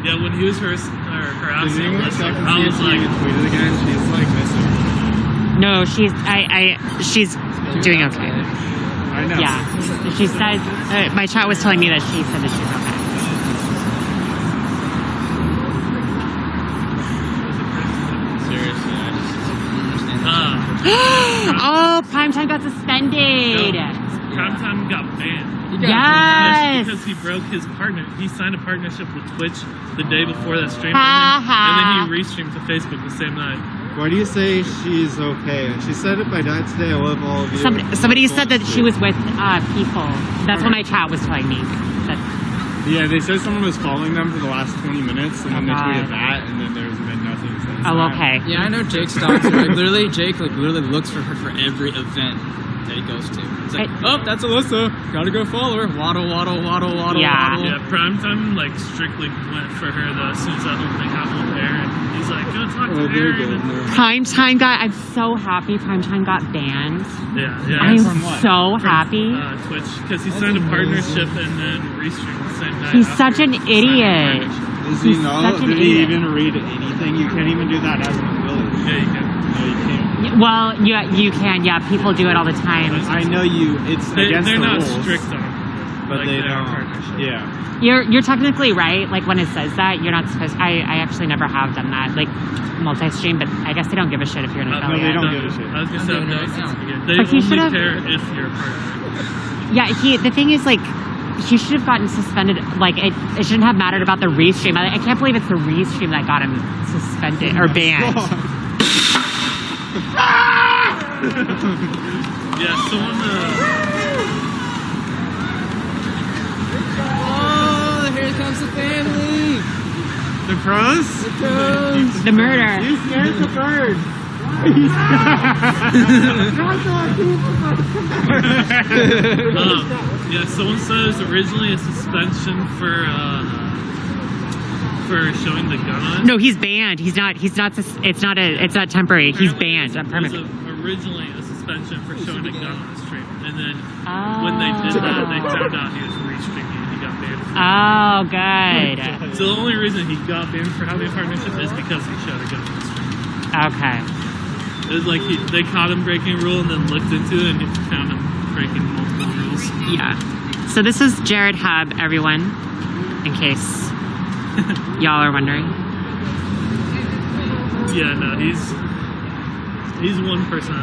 Yeah, when he was harassing Alyssa, I was like, tweeted again. She's like missing. No, she's doing okay. I know. Yeah, she said. My chat was telling me that she said that she's okay. Seriously, I just don't understand. Oh, Primetime got suspended. Primetime got banned. Yes. Because he broke his partner. He signed a partnership with Twitch the day before that stream Ha, ended, ha. and then he restreamed to Facebook the same night. Why do you say she's okay? She said it by that today. I love all of you. Somebody said that she was with people. That's what my chat was telling me. Yeah, they said someone was following them for the last 20 minutes, and then they tweeted that, and then there's been nothing since. Oh, okay. Yeah, I know Jake stalks her. Like, literally, Jake literally looks for her for every event that he goes to. It's like, oh, that's Alyssa. Gotta go follow her. Waddle, waddle, waddle, waddle, waddle. Yeah, Primetime like strictly went for her though as soon as that whole thing happened with Aaron. He's like, go talk to Aaron. Primetime I'm so happy Primetime got banned. Yeah. I'm so happy. Twitch, because he signed a partnership and then restreamed the same night. He's such an idiot. Does he know? Did he even read anything? You can't even do that as an affiliate. Yeah, you can. No, you can't. Well, you can. Yeah, people do it all the time. I know you. It's against They're the not rules, strict on it. but like they their don't. partnership. Yeah. You're technically right. Like when it says that, you're not supposed. I actually never have done that. Like multi-stream, but I guess they don't give a shit if you're an No, affiliate. they don't give a shit. I was gonna say no. They But he only should've- care if you're a partner. Yeah, the thing is, like, he should have gotten suspended. Like, it shouldn't have mattered about the restream. I can't believe it's the restream that got him suspended or banned. Yeah, someone. Oh, here comes the family. The pros? The pros. The murder. You scared the bird. Yeah, someone said it was originally a suspension for showing the gun on. No, he's banned. He's not. It's not temporary. He's banned. It was Permanent. originally a suspension suspension for showing a gun on the stream. And then when they did that, they found out he was restreaming and he got banned. Oh, good. So the only reason he got banned for having a partnership is because he showed a gun on the stream. Okay. It was like they caught him breaking a rule and then looked into it and found him breaking multiple rules. Yeah. So this is Jared Hub, everyone, in case y'all are wondering. Yeah, no, he's one person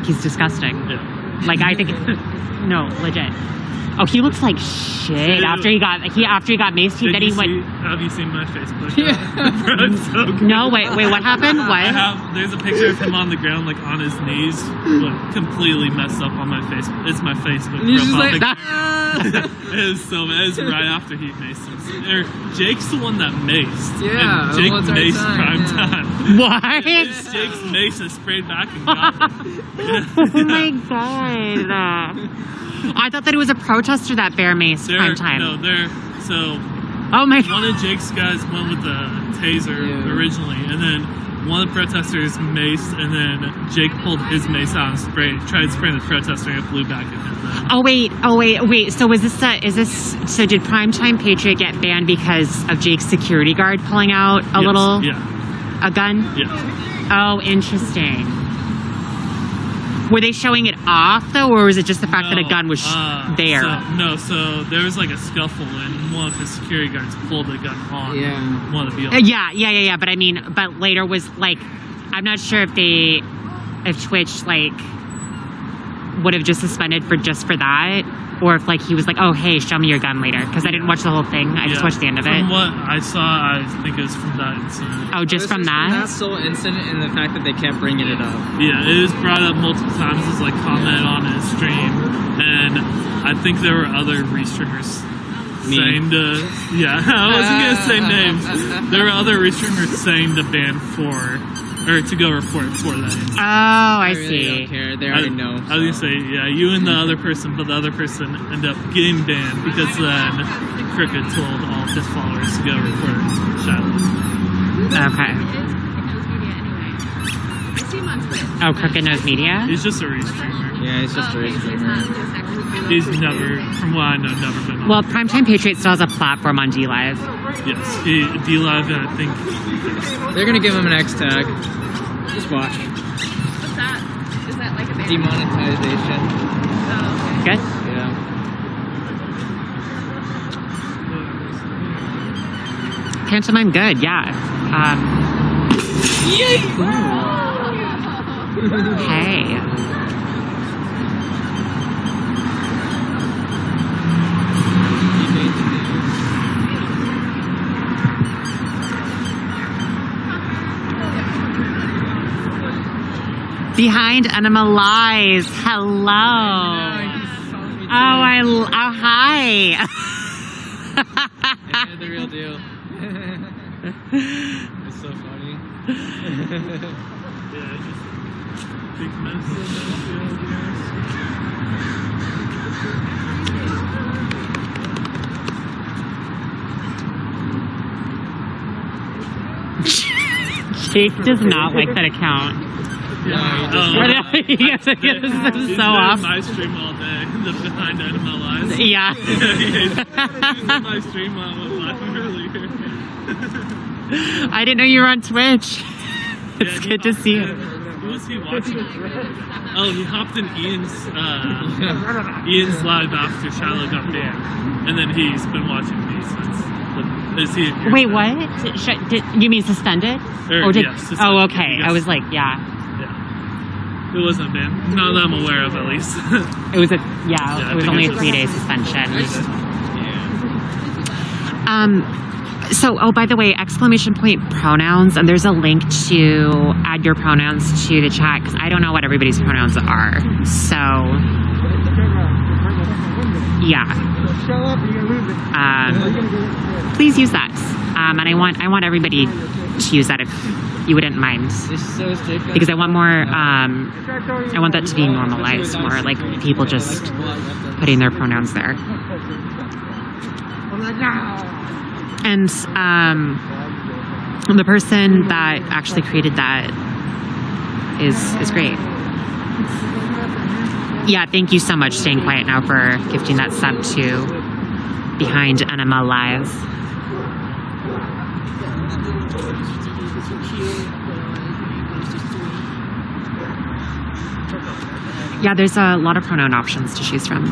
He's disgusting. Yeah. Like, I think, no, legit. Oh, he looks like shit after he got maced. Then he went. Have you seen my Facebook? Yeah. It's so good. No, wait, what happened? What? There's a picture of him on the ground, like on his knees, like completely messed up on my Facebook. It's my Facebook profile picture. It was so bad. It was right after he maced him. Jake's the one that maced. Yeah, and Jake the whole entire maced time, prime yeah. time. What? It's Jake's mace that sprayed back and got him. Oh my god. I thought that it was a protester that bear maced prime time. No, so oh my one of Jake's guys went with the taser originally, and then one of the protesters maced, and then Jake pulled his mace out and tried spraying the protester, and it flew back at him. Oh wait. So so did Primetime Patriot get banned because of Jake's security guard pulling out a gun? Yeah. Oh, interesting. Were they showing it off though, or was it just the fact that a gun was there? So there was like a scuffle, and one of the security guards pulled the gun on one of the vehicles. Yeah. But later was like, I'm not sure if Twitch like would have just suspended for that, or if like he was like, oh hey, show me your gun later, because I didn't watch the whole thing. I just watched the end of it. From what I saw, I think it was from that incident. Oh, just from that? That sole incident and the fact that they kept bringing it up. Yeah, it was brought up multiple times as like comment on his stream, and I think there were other restreamers saying to, I wasn't gonna say names. There were other restreamers saying to ban to go report for that. Oh, I really see. Don't care. They already know. I was gonna say, you and the other person, but the other person ended up getting banned because then Cricket told all of his followers to go report Shiloh. Okay. Oh, Crooked Nose Media? He's just a restreamer. Yeah, he's just a restreamer. He's never, from what I know, never been on. Well, Primetime Patriot still has a platform on DLive. Yes, DLive, and I think they're gonna give him an X tag. Just watch. What's that? Is that like a ban? Demonetization. Oh, okay. Good? Yeah. Pantomime good, yeah. Hey. Behind Enema Lies. Hello. Hi. Yeah, the real deal. It's so funny. just big mess. Jake does not like that account. This is so off. My stream all day. The behind Enema Lies. Yeah. He's my stream while I was live earlier. I didn't know you were on Twitch. It's good to see you. Who was he watching? Oh, he hopped in Ian's live after Shiloh got banned, and then he's been watching me since. Is he? Wait, what? You mean suspended? Suspended. Oh, okay. I was like, yeah. It wasn't banned. Not that I'm aware of, at least. It was it was only a 3-day suspension. So, by the way, ! Pronouns, and there's a link to add your pronouns to the chat, because I don't know what everybody's pronouns are. So, yeah. Please use that. And I want everybody to use that if you wouldn't mind, because I want more. I want that to be normalized, more like people just putting their pronouns there. And the person that actually created that is great. Yeah, thank you so much, Staying Quiet Now, for gifting that sub to Behind Enema Lives. Yeah, there's a lot of pronoun options to choose from.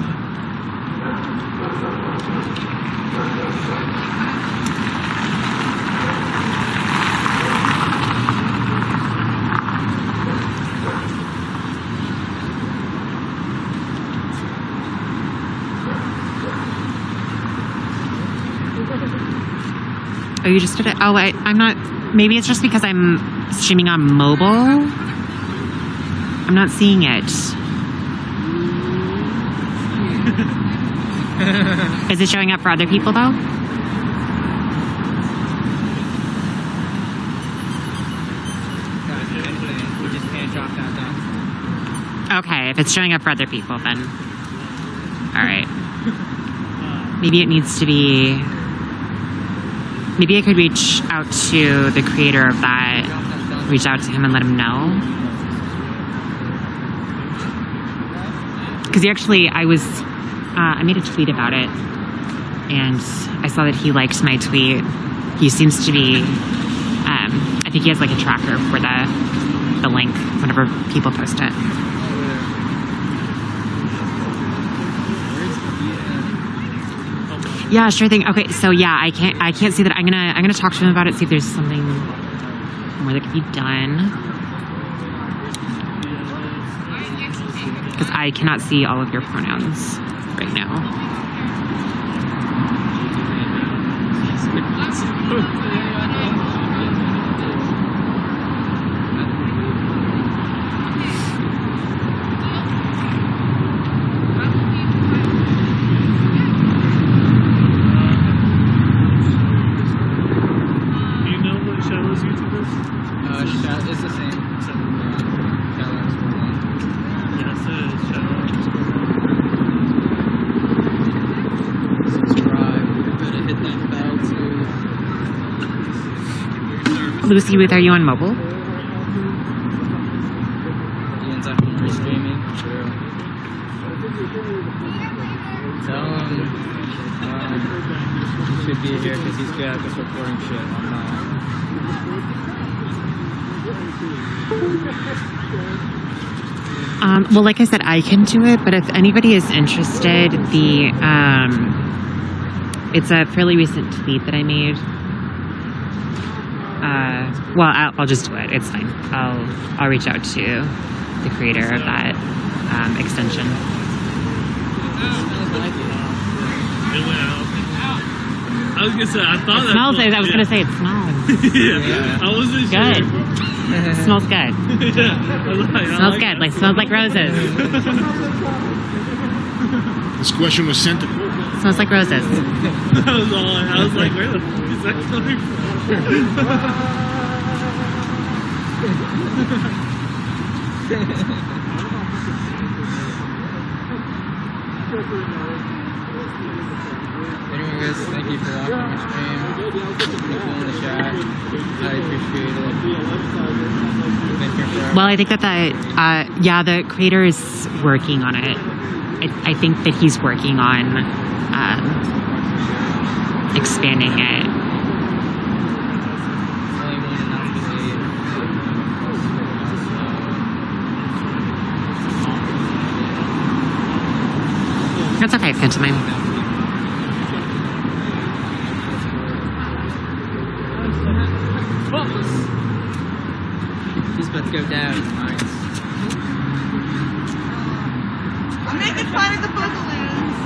Oh, you just did it? Oh, I'm not... Maybe it's just because I'm streaming on mobile. I'm not seeing it. Is it showing up for other people, though? We just can't drop that down. Okay, if it's showing up for other people, then... Alright. Maybe it needs to be... Maybe I could reach out to the creator of that, reach out to him and let him know. Because actually, I made a tweet about it, and I saw that he liked my tweet. He seems to be, I think he has like a tracker for the link whenever people post it. Yeah, sure thing. Okay, so yeah, I can't see that. I'm gonna talk to him about it, see if there's something more that can be done. Because I cannot see all of your pronouns right now. It's the same. Yes, it is. Subscribe. Better hit that bell too. Lucy Booth, are you on mobile? Ian's at home streaming. True. Tell him he should be here because he's good at this reporting shit. I'm not. Well, like I said, I can do it, but if anybody is interested, it's a fairly recent tweet that I made. Well, I'll just do it. It's fine. I'll reach out to the creator of that extension. It went out. I was gonna say, I thought It smells. I was gonna say it smells. Yeah, I wasn't Good. sure. It smells good. Yeah, Smells good. Like smells like roses. This question was sent to... Smells like roses. That was all. I was like, where the fuck is that coming Anyway, guys, thank you for watching my stream. People in the chat. I appreciate it. Thank you for... Well, I think that the creator is working on it. I think that he's working on expanding it. That's okay, pantomime. He's about to go down. Nice. I'm making fun of the boogaloos.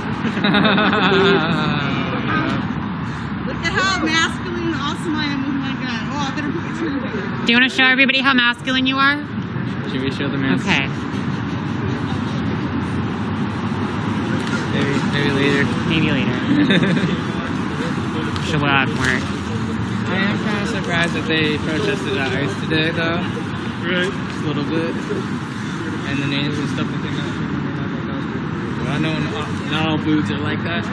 Look at how masculine and awesome I am with my gun. Oh, I better put it through. Do you want to show everybody how masculine you are? Should we show the man? Okay. Maybe later. Maybe later. Show a lot more. I am kind of surprised that they protested at ICE today, though. Right. Just a little bit. And the names and stuff that they got. Well, I know not all booths are like that. But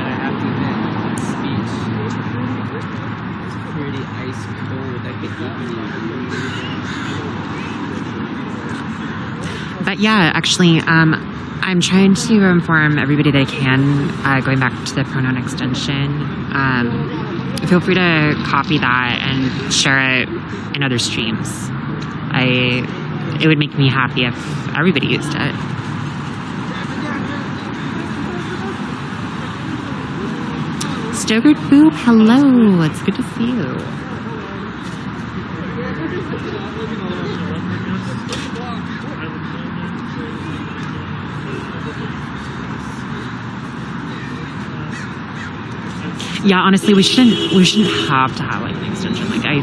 I have to think speech. But yeah, actually, I'm trying to inform everybody that I can, going back to the pronoun extension. Feel free to copy that and share it in other streams. It would make me happy if everybody used it. Stogert Boop, hello. It's good to see you. Yeah, honestly, we shouldn't have to have like an extension. Like I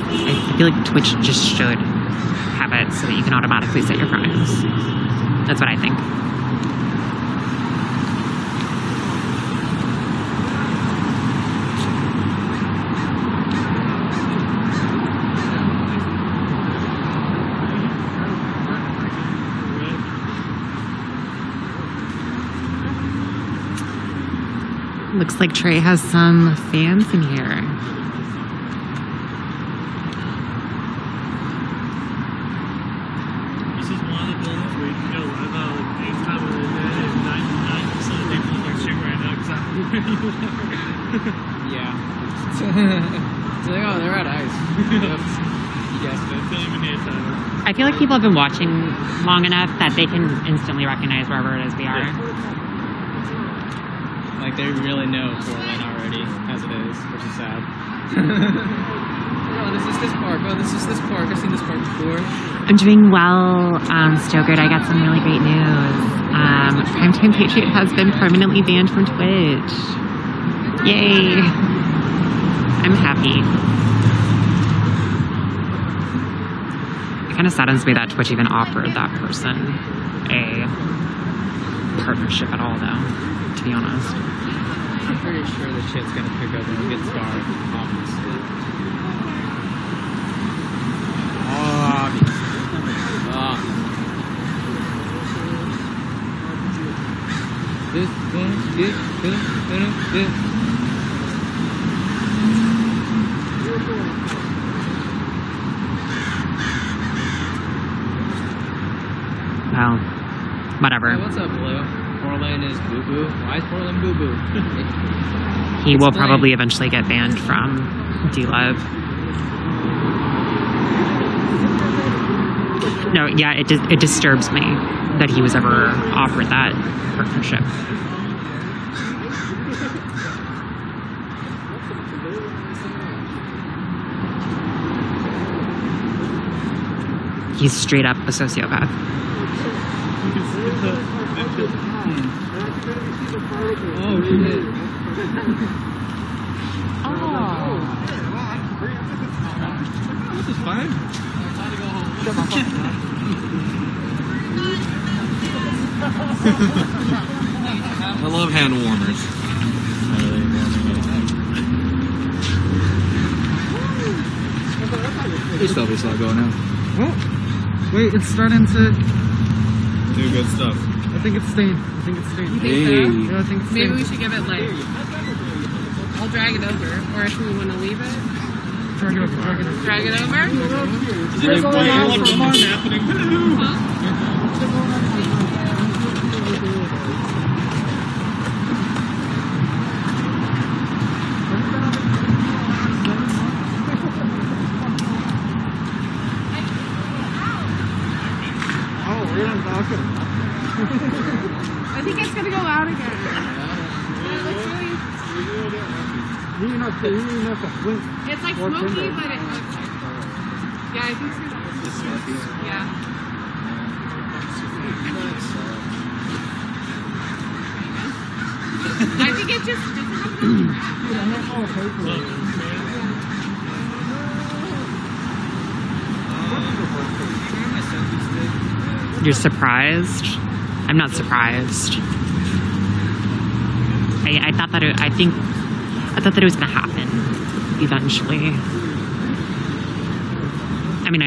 feel like Twitch just should have it so that you can automatically set your pronouns. That's what I think. Looks like Trey has some fans in here. This is one of the buildings where you can go live out like any time of the day, and 99% of people in their stream right now exactly where you are. Yeah. So like, oh, they're at ice. You guessed it. Don't even need a title. I feel like people have been watching long enough that they can instantly recognize wherever it is we are. Like they really know Portland already, as it is, which is sad. Oh, this is this park. Oh, this is this park. I've seen this park before. I'm doing well, Stogert. I got some really great news. Primetime Patriot has been permanently banned from Twitch. Yay! I'm happy. It kind of saddens me that Twitch even offered that person a partnership at all, though, to be honest. I'm pretty sure the shit's gonna pick up when we get started, obviously. Well, whatever. Hey, what's up, Blue? Portland is boo-boo. Why is Portland boo-boo? He will probably eventually get banned from D-Live. No, yeah, it disturbs me that he was ever offered that partnership. He's straight up a sociopath. Oh, shit. This is fine. I love hand warmers. This stuff is not going out. Oh, wait, it's starting to Do good stuff. I think it's stained. I think it's stained. You think so? Yeah, I think it's Maybe stained. we should give it like. I'll drag it over, or if we want to leave it. Drag it over. Drag it over. Drag it over. There's what's happening. I think it's gonna go out again. It looks really. It's like smoky, but it looks. Yeah, I think so. Yeah. I think it just doesn't have You're surprised? I'm not surprised. I thought that I thought that it was gonna happen eventually. I mean,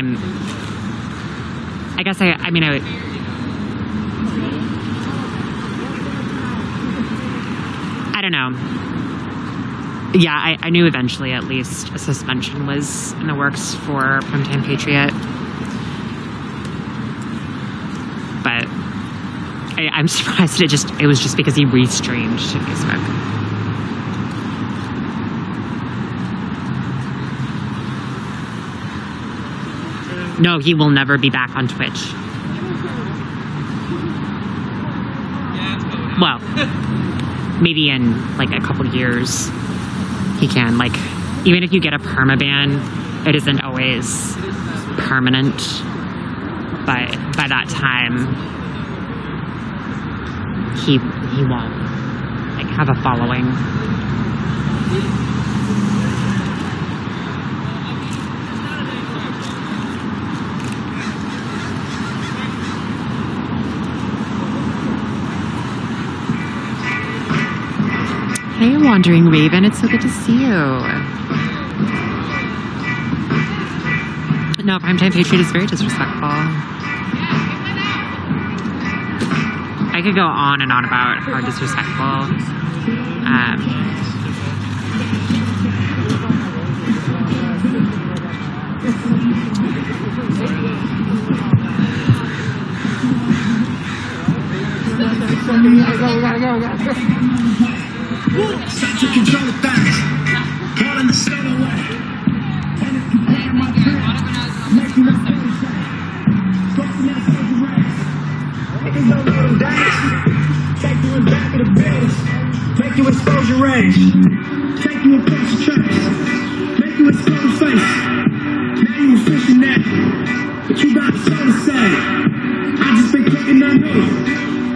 I don't know. Yeah, I knew eventually at least a suspension was in the works for Primetime Patriot. But I'm surprised it was just because he restreamed to Facebook. No, he will never be back on Twitch. Well, maybe in like a couple years he can. Like, even if you get a permaban, it isn't always permanent. But by that time, he won't like have a following. Hey, Wandering Raven, it's so good to see you. No, Primetime Patriot is very disrespectful. I could go on and on about how disrespectful. Start to control the things, calling the sun away. And if you pay my bills, making up for the shame. Crossing that social range. Niggas don't know them days. Take you in back of the bills. Make you expose your range. Take you across the tracks. Make you expose your face. Now you a fishing net. But you got so to say. I just been kicking that news.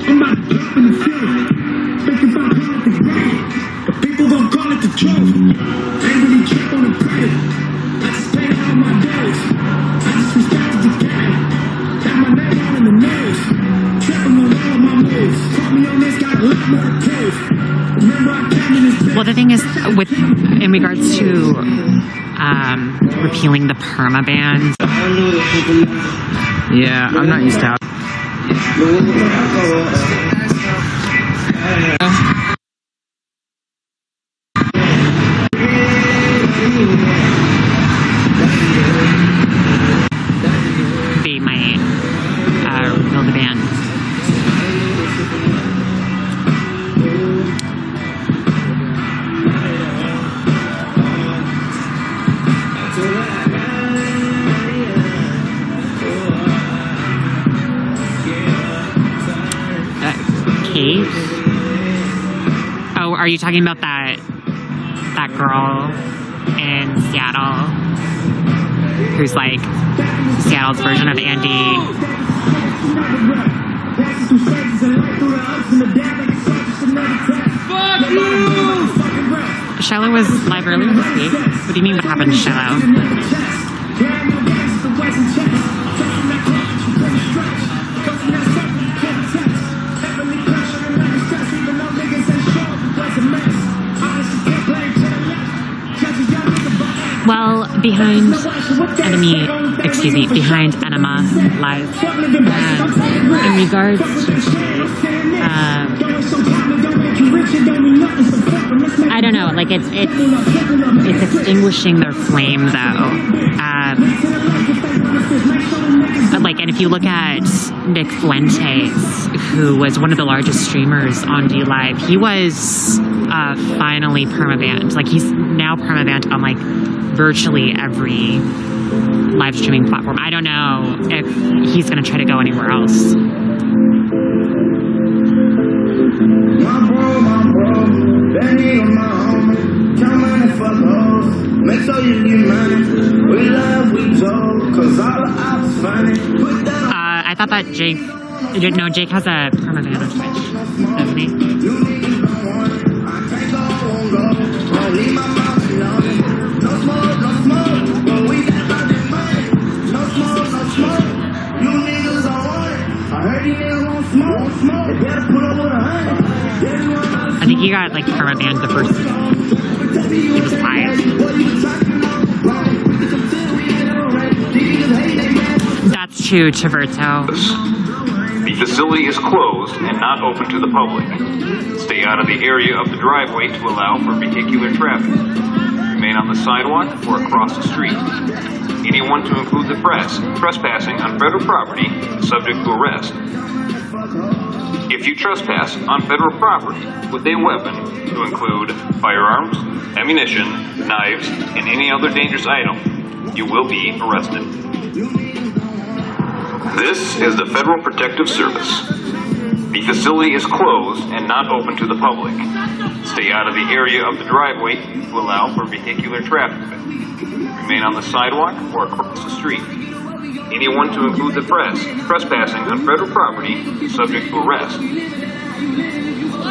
I'm about to drop in the field. Thinking about how to grade. But people gon' call it the truth. Ain't really check on the credit. I just paid all my bills. I just respected the game. Got my name out in the news. Trapping on all of my moves. Call me on this, got a lot more to prove. Remember I came in this bitch. Well, the thing is, in regards to repealing the permaban. Yeah, I'm not used to how. They might repeal the ban. Kate? Oh, are you talking about that girl in Seattle who's like Seattle's version of Andy? Shiloh was live earlier this week. What do you mean what happened to Shiloh? Well, behind Enema Live, in regards to, I don't know, like it's extinguishing their flame though. Like, and if you look at Nick Fuentes, who was one of the largest streamers on DLive, he was finally permabanned. Like, he's now permabanned on like virtually every live streaming platform. I don't know if he's going to try to go anywhere else. I thought that Jake has a permaban on Twitch, doesn't he? I think he got like permabanned the first he was live. That's true, Chiverto. The facility is closed and not open to the public. Stay out of the area of the driveway to allow for vehicular traffic. Remain on the sidewalk or across the street. Anyone, to include the press, trespassing on federal property is subject to arrest. If you trespass on federal property with a weapon, to include firearms, ammunition, knives, and any other dangerous item, you will be arrested. This is the Federal Protective Service. The facility is closed and not open to the public. Stay out of the area of the driveway to allow for vehicular traffic. Remain on the sidewalk or across the street. Anyone, to include the press, trespassing on federal property is subject to arrest.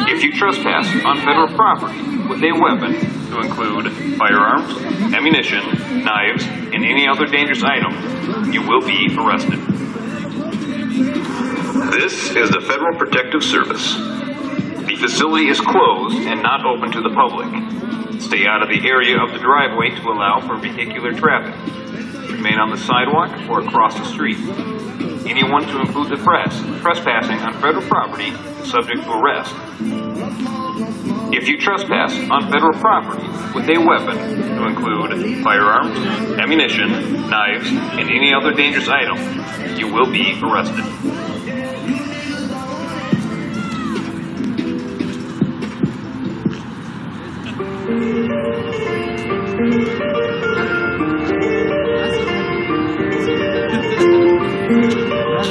If you trespass on federal property with a weapon, to include firearms, ammunition, knives, and any other dangerous item, you will be arrested. This is the Federal Protective Service. The facility is closed and not open to the public. Stay out of the area of the driveway to allow for vehicular traffic. Remain on the sidewalk or across the street. Anyone, to include the press, trespassing on federal property is subject to arrest. If you trespass on federal property with a weapon, to include firearms, ammunition, knives, and any other dangerous item, you will be arrested.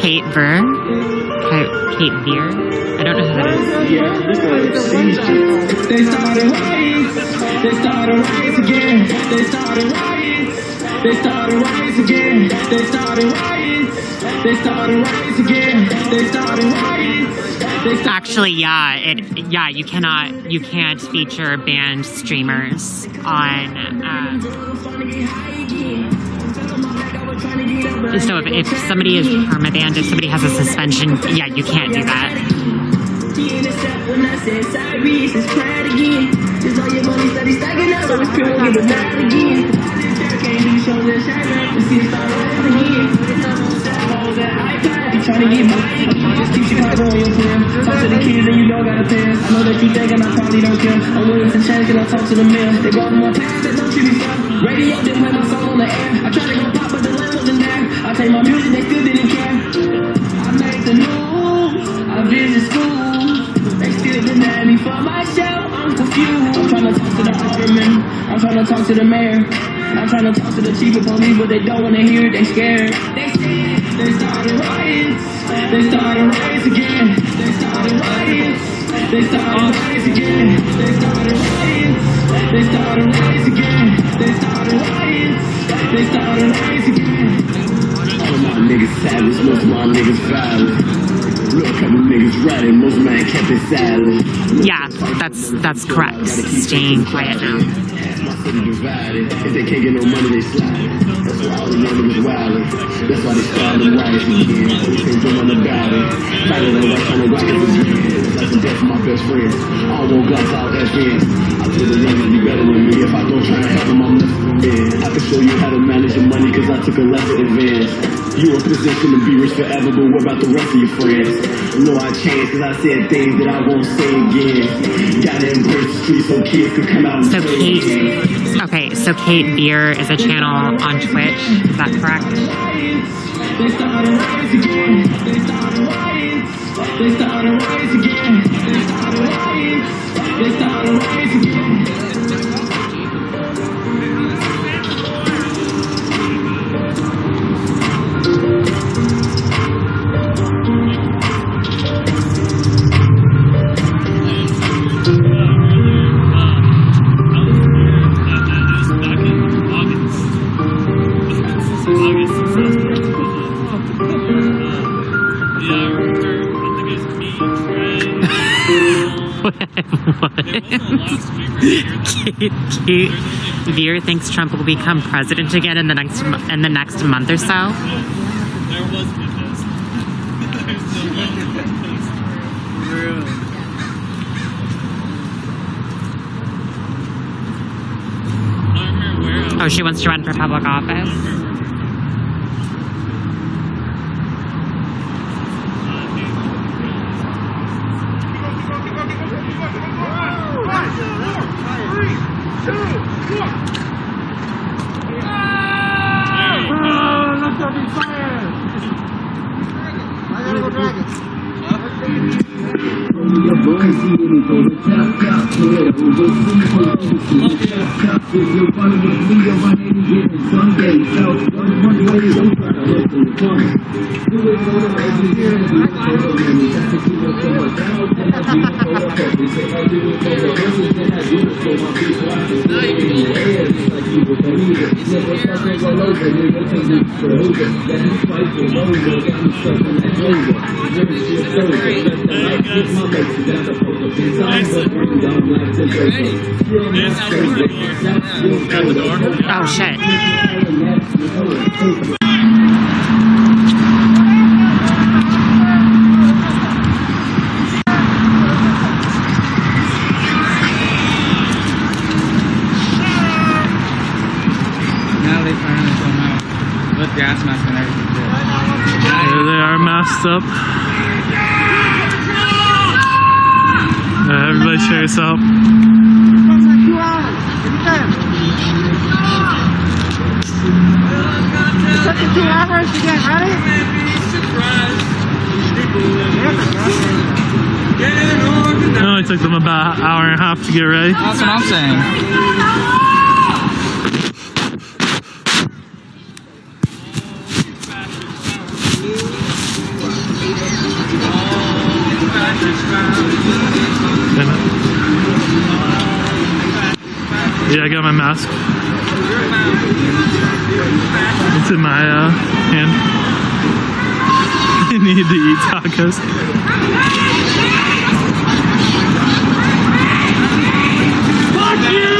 Kate Veer? Kate Veer? I don't know who that is. They started riots. They started riots again. They started riots. They started riots again. They started riots. They started riots again. They started riots. Actually, you can't feature banned streamers on. So if somebody is permabanned, if somebody has a suspension, you can't do that. Trying to get by, just keep Chicago on your plan. Talk to the kids and you don't got a plan. I know that you thinking I probably don't care. I'm willing to change and I talk to the man. They go to my past, that don't treat me fair. Radio didn't play my song on the air. I tried to go pop, but the line wasn't there. I take my music, they still didn't care. I made the news, I visit school. They still deny me for my show. I'm confused. I'm trying to talk to the alderman. I'm trying to talk to the mayor. I'm trying to talk to the chief of police, but they don't want to hear it. They scared. They started riots. They started riots again. They started riots. They started riots again. They started riots. They started riots again. They started riots. They started riots again. All of my niggas savage, most of my niggas violent. Real couple niggas ratting, most man kept it silent. Yeah, that's correct. Staying quiet now. Divided. If they can't get no money, they slide. That's why all the young niggas wildin'. That's why they started riots again. They can't do nothing about it. Tighter than what's on the rockets again. It's like some death for my best friend. I don't want guns out that end. I feel the youngins be better than me. If I don't try to help them, I'm less of a man. I can show you how to manage your money, cause I took a lesson advance. You in position to be rich forever, but what about the rest of your friends? No, I changed cause I said things that I won't say again. Gotta embrace the streets so kids could come out and So play Kate, again. okay, so Kate Veer is a channel on Twitch. Is that correct? They started riots again. They started riots. They started riots again. They started riots. They started riots again. Kate Veer thinks Trump will become president again in the next month or so. There was witness. There's no witness. Really? I remember where. Oh, she wants to run for public office. Oh shit. Now they finally come out with gas mask and everything. There they are masked up. Everybody check us out. It took you 2 hours to get ready? It only took them about an hour and a half to get ready. That's what I'm saying. Yeah, I got my mask. It's in my hand. I need to eat tacos. Fuck you!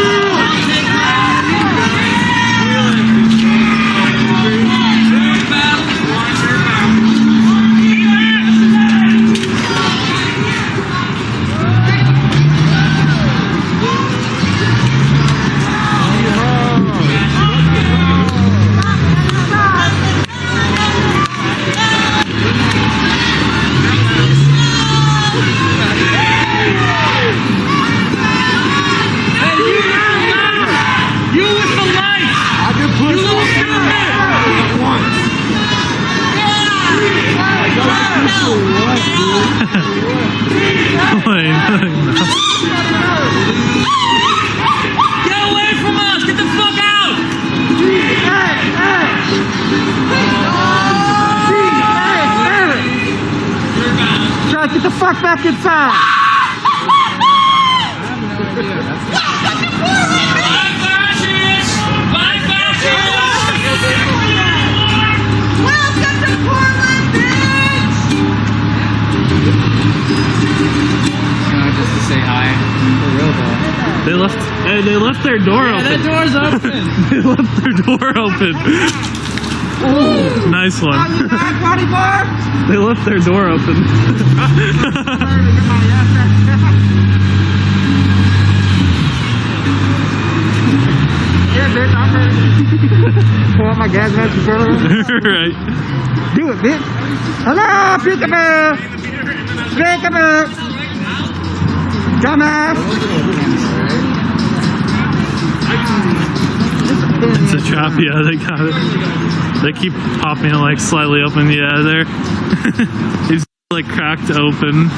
Get away from us! Get the fuck out! Try to get the fuck back inside! Welcome to Portland, bitch! Just to say hi. For real though. They left their door open. That door's open. They left their door open. Ooh, nice one. They left their door open. Yeah, bitch, I'm ready. Pull out my gas mask in front of her. Right. Do it, bitch. Hello, peekaboo. Peekaboo. Dumbass. It's a trap, yeah, they got it. They keep popping it like slightly open, yeah, they're it's like cracked open.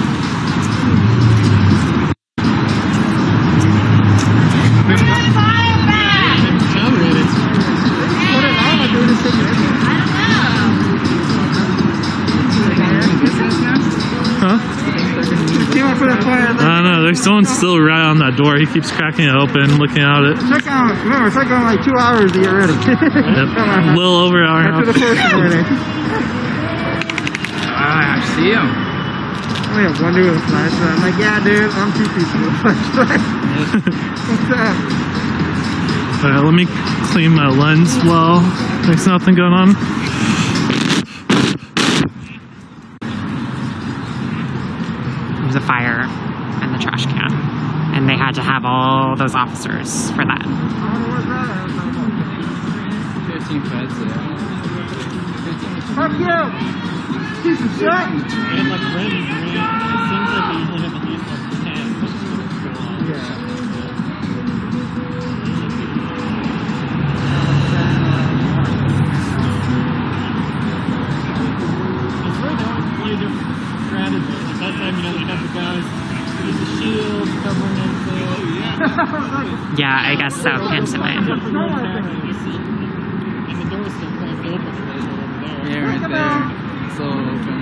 Huh? I don't know, there's someone still right on that door. He keeps cracking it open, looking at it. It's taking like 2 hours to get ready. Yep. A little over an hour and a After the half. first morning. I see him. I only have one dude with a flashlight. I'm like, yeah, dude, I'm 2 people with a flashlight. What's up? Alright, let me clean my lens while there's nothing going on. There's a fire in the trash can, and they had to have all those officers for that. 15 feds there. Fuck you! Piece of shit! And like random, it seems like they usually have at least like 10. Yeah. It's really they always play different strategies. Like that time, you know, they have the guys use the shield covering everything. Yeah, I guess so. Pantomime. And the door's still cracked open. Yeah, right there. It's all open.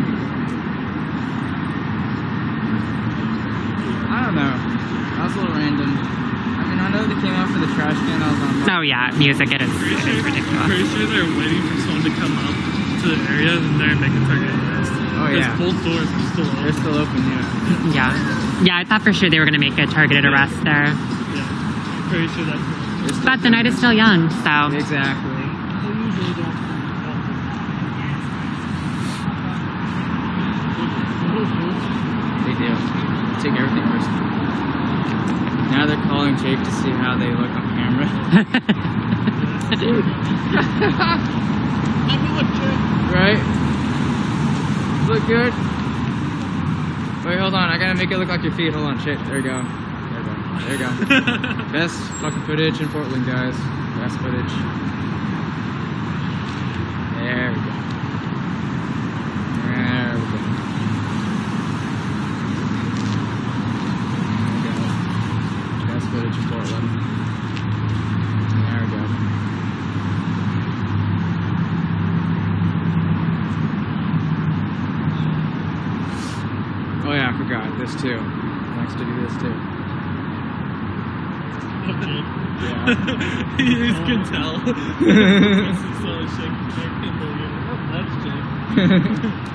I don't know. That was a little random. I mean, I know they came out for the trash can. I was on. Oh yeah, music. It is ridiculous. Pretty sure they're waiting for someone to come up to the area and they're making target arrest. Oh yeah. Both doors are still open. They're still open. Yeah. Yeah, I thought for sure they were going to make a targeted arrest there. Yeah. Pretty sure that's. But the night is still young, so. Exactly. They do. Take everything personally. Now they're calling Jake to see how they look on camera. Right? Look good? Wait, hold on. I gotta make it look like your feet. Hold on. Shit. There you go. There you go. Best fucking footage in Portland, guys. Best footage. There we go. There we go. Best footage in Portland. There we go. Oh yeah, I forgot. This too. Next to do this too. Yeah. You just can tell. He's slowly shaking. I can't believe it. Oh, that's Jake.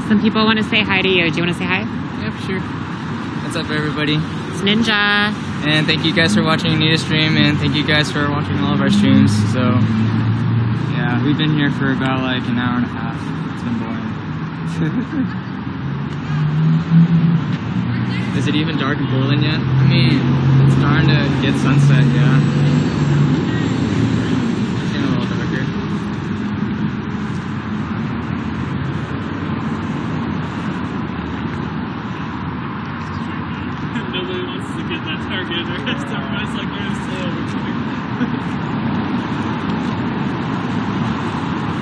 Some people want to say hi to you. Do you want to say hi? Yeah, for sure. What's up, everybody? It's Ninja. And thank you guys for watching Anita's stream, and thank you guys for watching all of our streams. So, yeah, we've been here for about like an hour and a half. It's been boring. Is it even dark in Portland yet? I mean, it's starting to get sunset, yeah. It's getting a little darker. Nobody wants to get that target arrest. Everybody's like, we're so overcoming.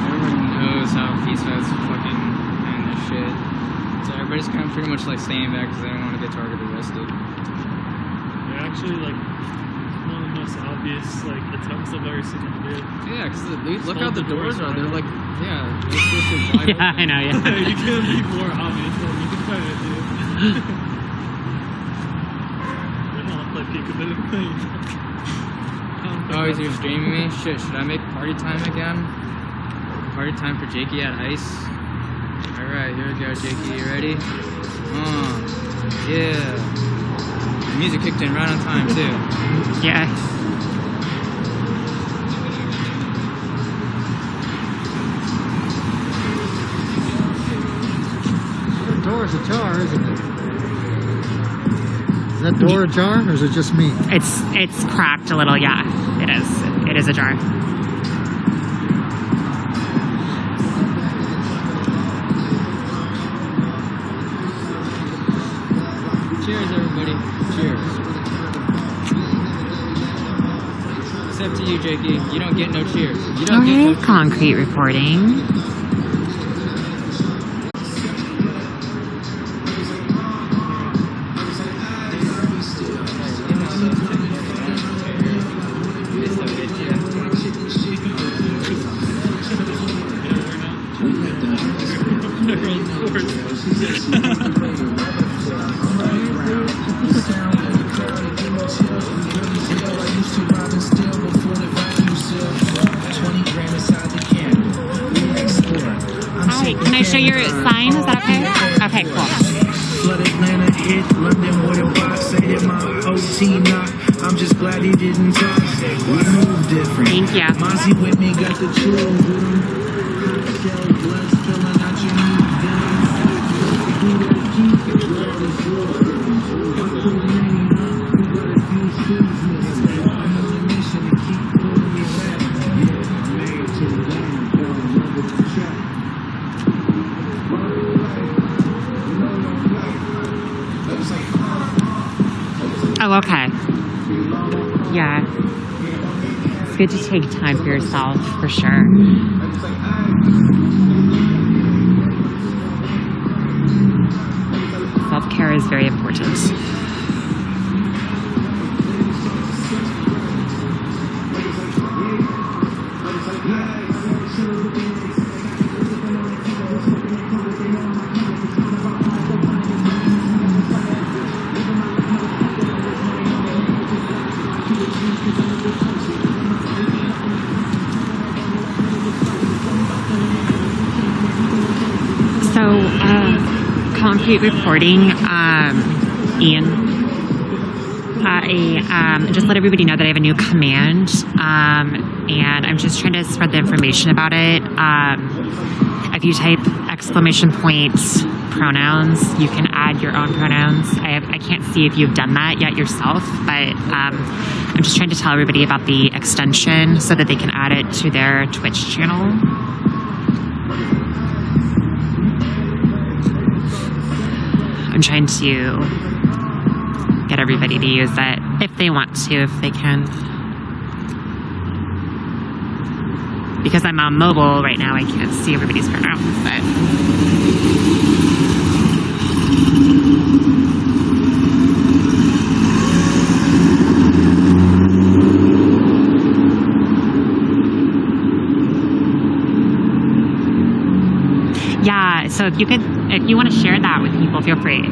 Everyone knows how Pizza is fucking and this shit. So everybody's kind of pretty much like staying back because they don't want to get target arrested. They're actually like one of the most obvious like attempts I've ever seen them do. Yeah, because look how the doors are. They're like, yeah, they're wide Yeah, I know, yeah. You can't be more obvious than you can kind of do. They're not like peekaboo. Oh, is you streaming me? Shit, should I make party time again? Party time for Jakey at Ice? Alright, here we go, Jakey. You ready? Yeah. The music kicked in right on time, too. Yeah. That door's ajar, isn't it? Is that door ajar, or is it just me? It's cracked a little, yeah. It is. It is ajar. Cheers, everybody. Cheers. Except to you, Jakey. You don't get no cheers. You don't get no Okay, concrete reporting. Hi, can I show your sign? Is that okay? Okay, cool. Flood Atlanta hit London with a box. I hit my OT knock. I'm just glad he didn't talk. We move different. Thank you. Mozzie with me got the chills with him. Shell blood spilling out your new veins. Oh, okay. Yeah. It's good to take time for yourself, for sure. Self-care is very important. Concrete reporting, Ian. I just let everybody know that I have a new command, and I'm just trying to spread the information about it. If you type !pronouns, you can add your own pronouns. I can't see if you've done that yet yourself, but I'm just trying to tell everybody about the extension so that they can add it to their Twitch channel. I'm trying to get everybody to use it if they want to, if they can. Because I'm on mobile right now, I can't see everybody's pronouns, but... Yeah, so if you want to share that with people, feel free.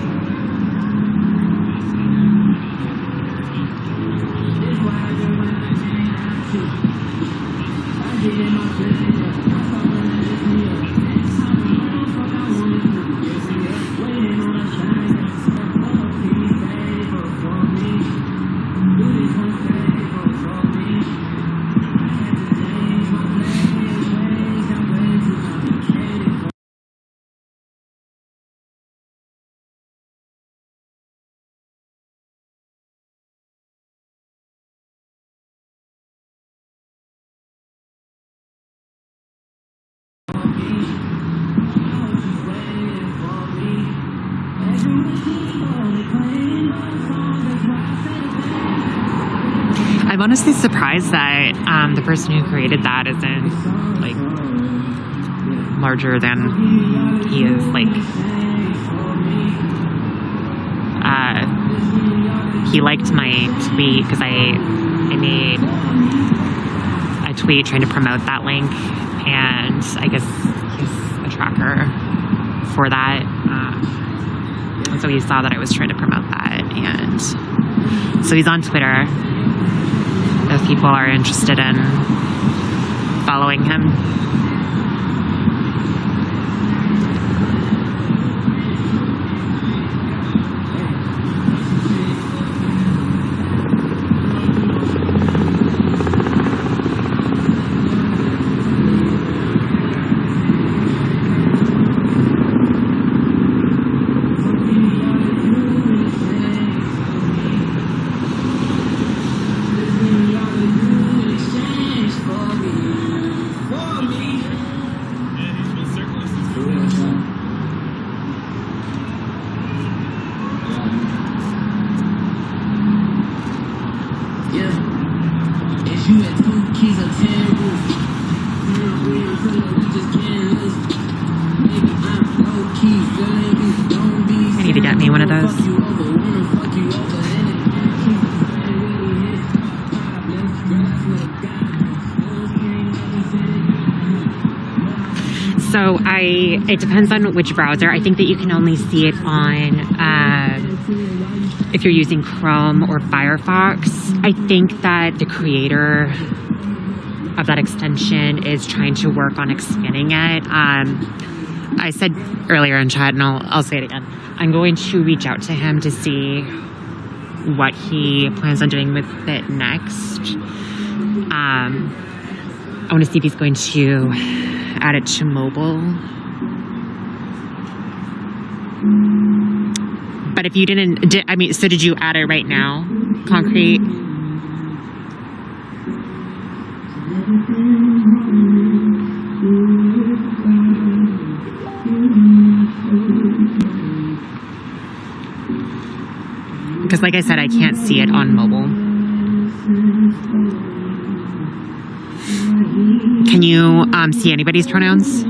I'm honestly surprised that the person who created that isn't like larger than he is. Like, he liked my tweet because I made a tweet trying to promote that link, and I guess he's a tracker for that. So he saw that I was trying to promote that, and so he's on Twitter if people are interested in following him. I need to get me one of those. So it depends on which browser. I think that you can only see it on, if you're using Chrome or Firefox. I think that the creator of that extension is trying to work on expanding it. I said earlier in chat, and I'll say it again, I'm going to reach out to him to see what he plans on doing with it next. I want to see if he's going to add it to mobile. But if you didn't, so did you add it right now, Concrete? Because because like I said, I can't see it on mobile. Can you see anybody's pronouns?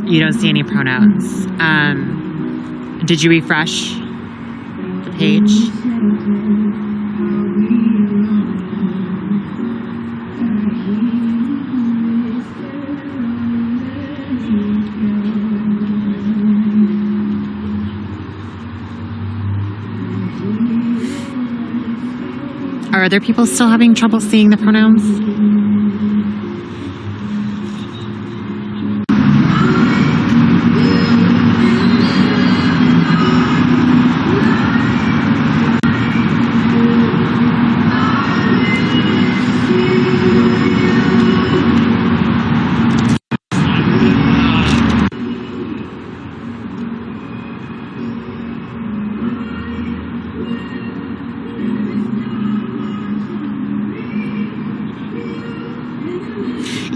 You don't see any pronouns. Did you refresh the page? Are other people still having trouble seeing the pronouns?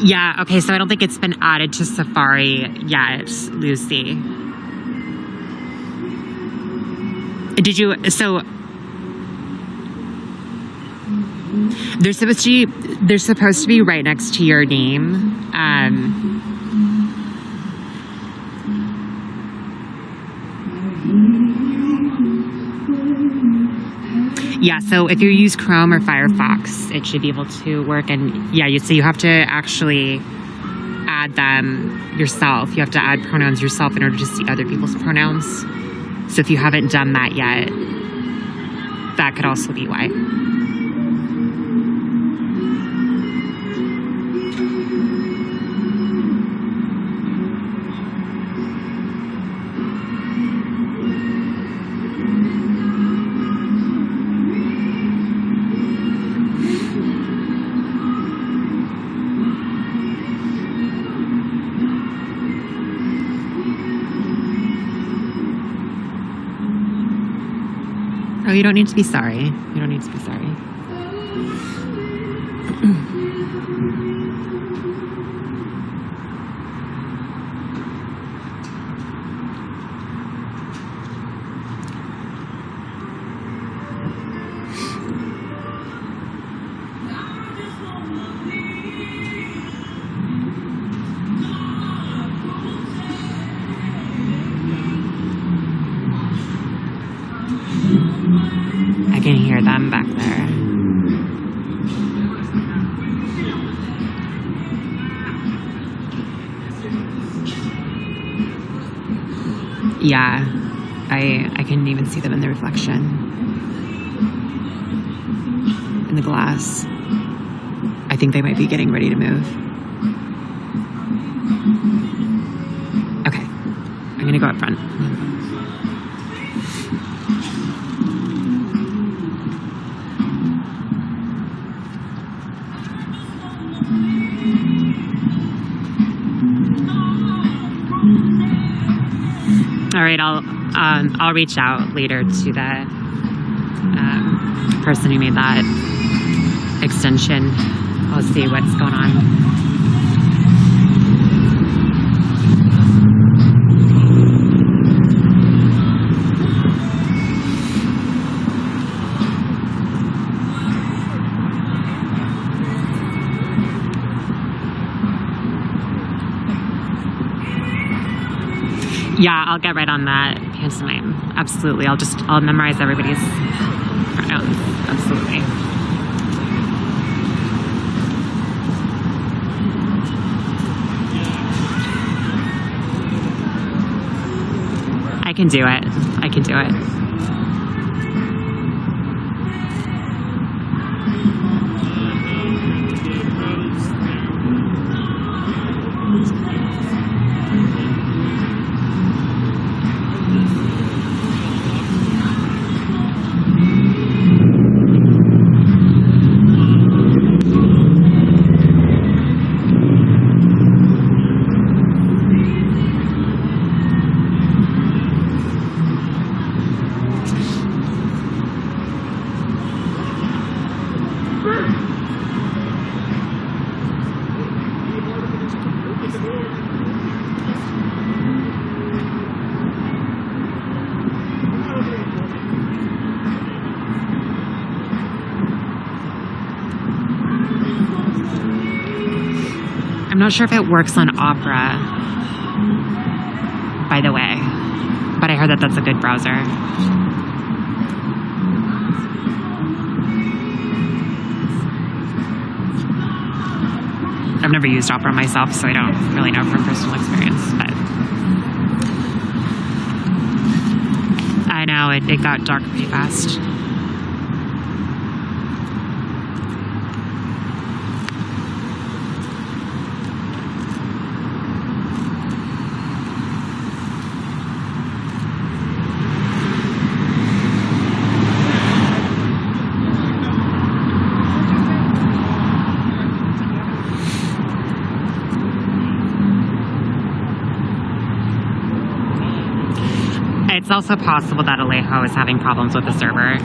Yeah, okay, so I don't think it's been added to Safari yet, Lucy. Did you, so they're supposed to be right next to your name. Yeah, so if you use Chrome or Firefox, it should be able to work. And yeah, so you have to actually add them yourself. You have to add pronouns yourself in order to see other people's pronouns. So if you haven't done that yet, that could also be why. Oh, you don't need to be sorry. You don't need to be sorry. I can hear them back there. Yeah, I can even see them in the reflection in the glass. I think they might be getting ready to move. Okay, I'm gonna go up front. All right, I'll reach out later to the person who made that extension. I'll see what's going on. Yeah, I'll get right on that pantomime. Absolutely. I'll memorize everybody's pronouns. Absolutely. I can do it. I can do it. not sure if it works on Opera, by the way, but I heard that that's a good browser. I've never used Opera myself, so I don't really know from personal experience, but I know it got dark pretty fast. It's also possible that Alejo is having problems with the server.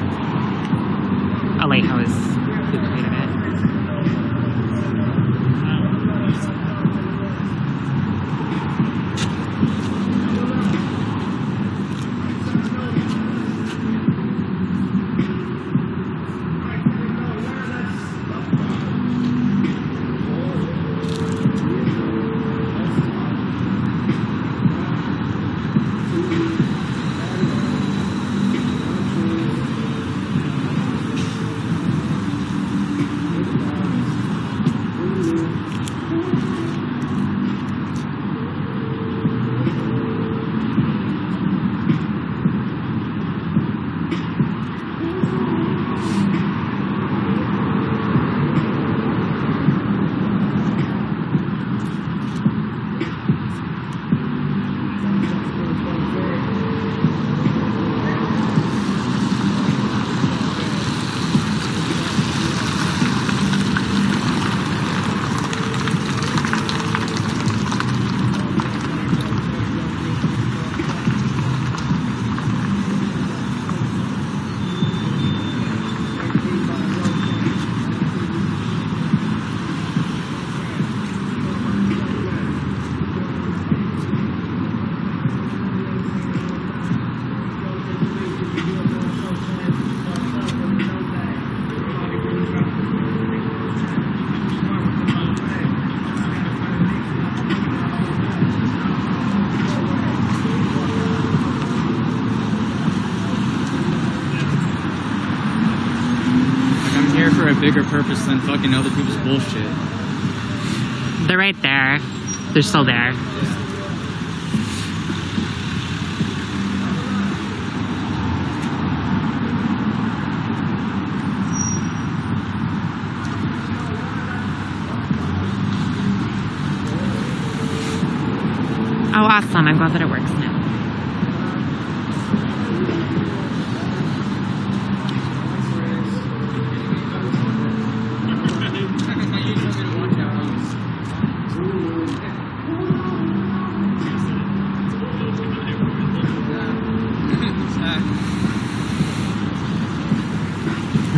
Alejo is who created it. For a bigger purpose than fucking other people's bullshit. They're right there. They're still there. Oh, awesome. I'm glad that it works now.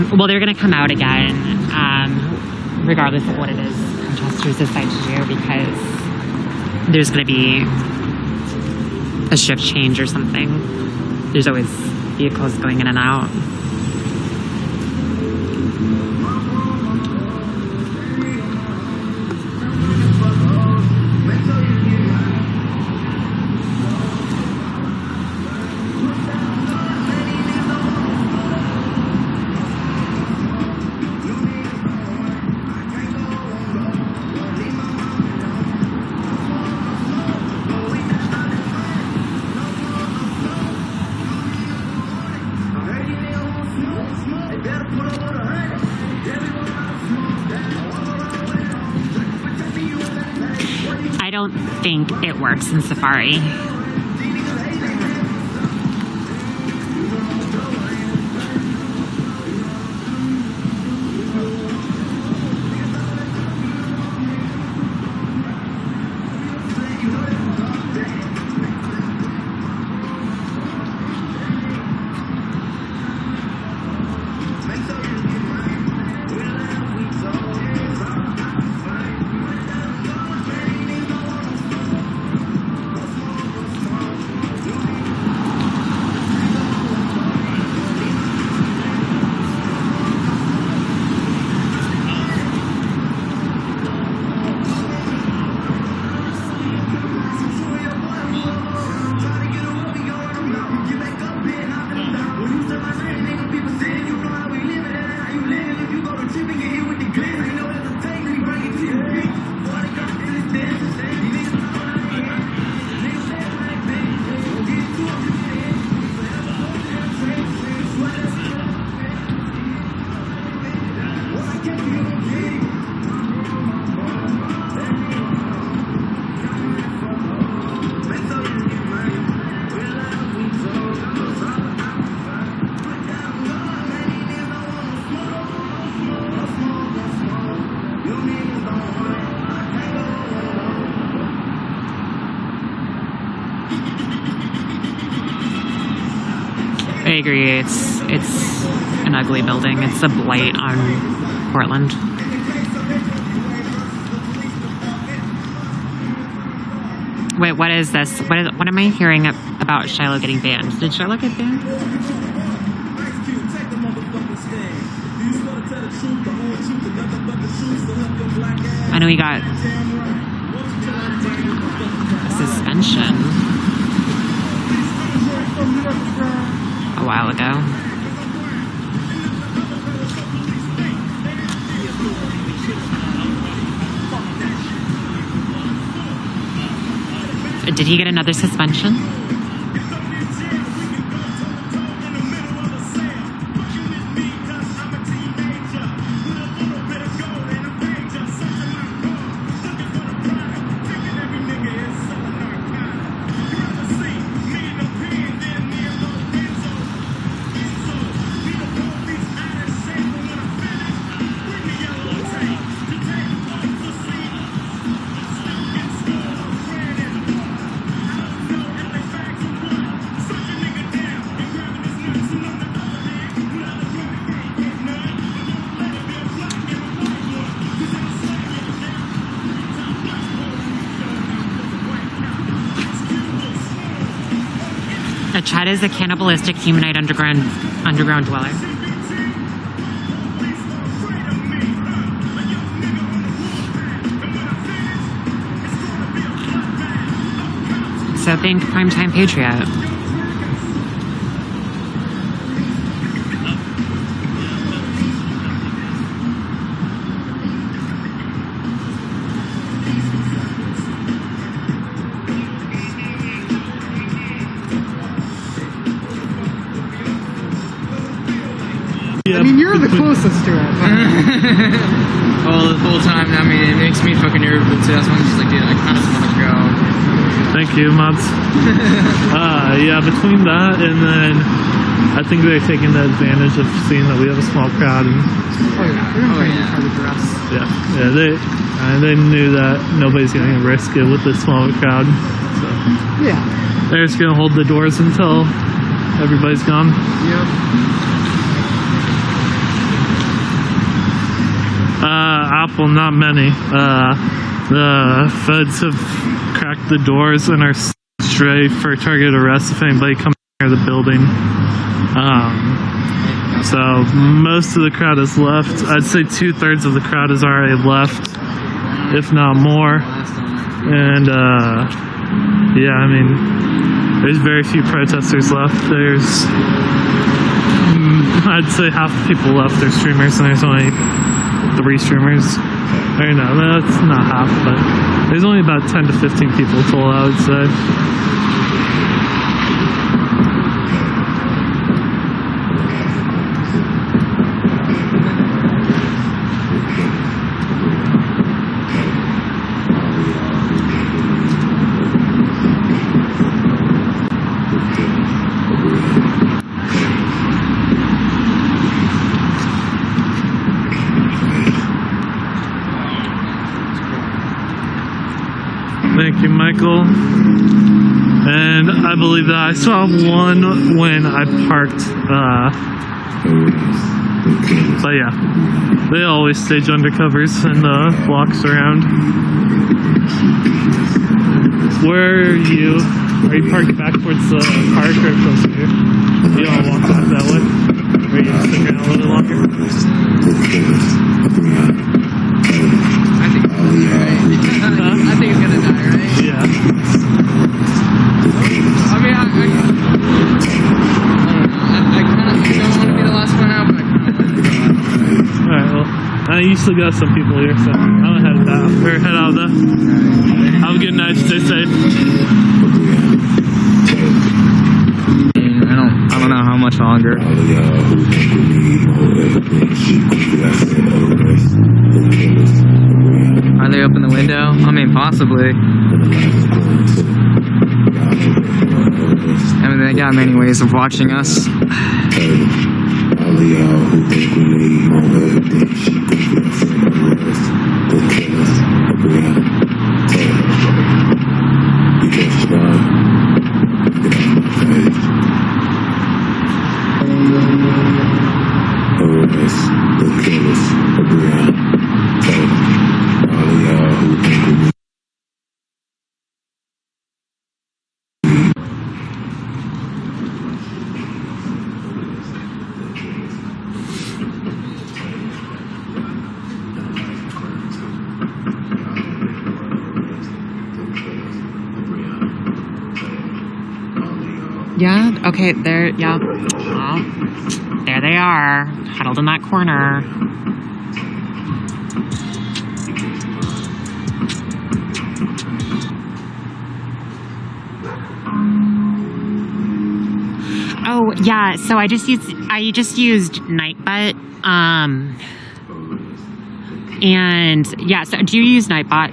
Well, they're going to come out again, regardless of what it is protesters decide to do, because there's going to be a shift change or something. There's always vehicles going in and out. I don't think it works in Safari. agree. It's an ugly building. It's a blight on Portland. Wait, what is this? What am I hearing about Shiloh getting banned? Did Shiloh get banned? I know he got a suspension a while ago. Did he get another suspension? Chad is a cannibalistic humanoid underground dweller. So think primetime patriot. I mean, you're the closest to it. Well, the whole time, I mean, it makes me fucking irritable too. That's why I'm just like, dude, I kind of want to go. Thank you, mods. Yeah, between that and then I think they're taking the advantage of seeing that we have a small crowd. And, they knew that nobody's going to risk it with this small crowd. So. Yeah. They're just going to hold the doors until everybody's gone. Yep. Apple, not many. The feds have cracked the doors and are stray for target arrest if anybody comes near the building. So most of the crowd is left. I'd say 2/3 of the crowd is already left, if not more. And yeah, I mean, there's very few protesters left. There's, I'd say half the people left are streamers, and there's only 3 streamers. Or no, that's not half, but there's only about 10 to 15 people total, I would say. Thank you, Michael. And I believe that I saw one when I parked. But yeah, they always stage undercovers and walks around. Where are you? Are you parked back towards the park or closer here? You all walk back that way? Or are you just sticking around a little longer? I think it's gonna die, right? Yeah. I mean, I kind of don't want to be the last one out, but I kind of want to be the last one. Alright, well, you still got some people here, so I'm gonna head out though. Have a good night, stay safe. I don't know how much longer. Are they open the window? I mean, possibly. I mean, they got many ways of watching us. Yeah. Okay. There. Yeah. Well, there they are, huddled in that corner. Oh yeah. So I just used Nightbot. And yeah. So do you use Nightbot?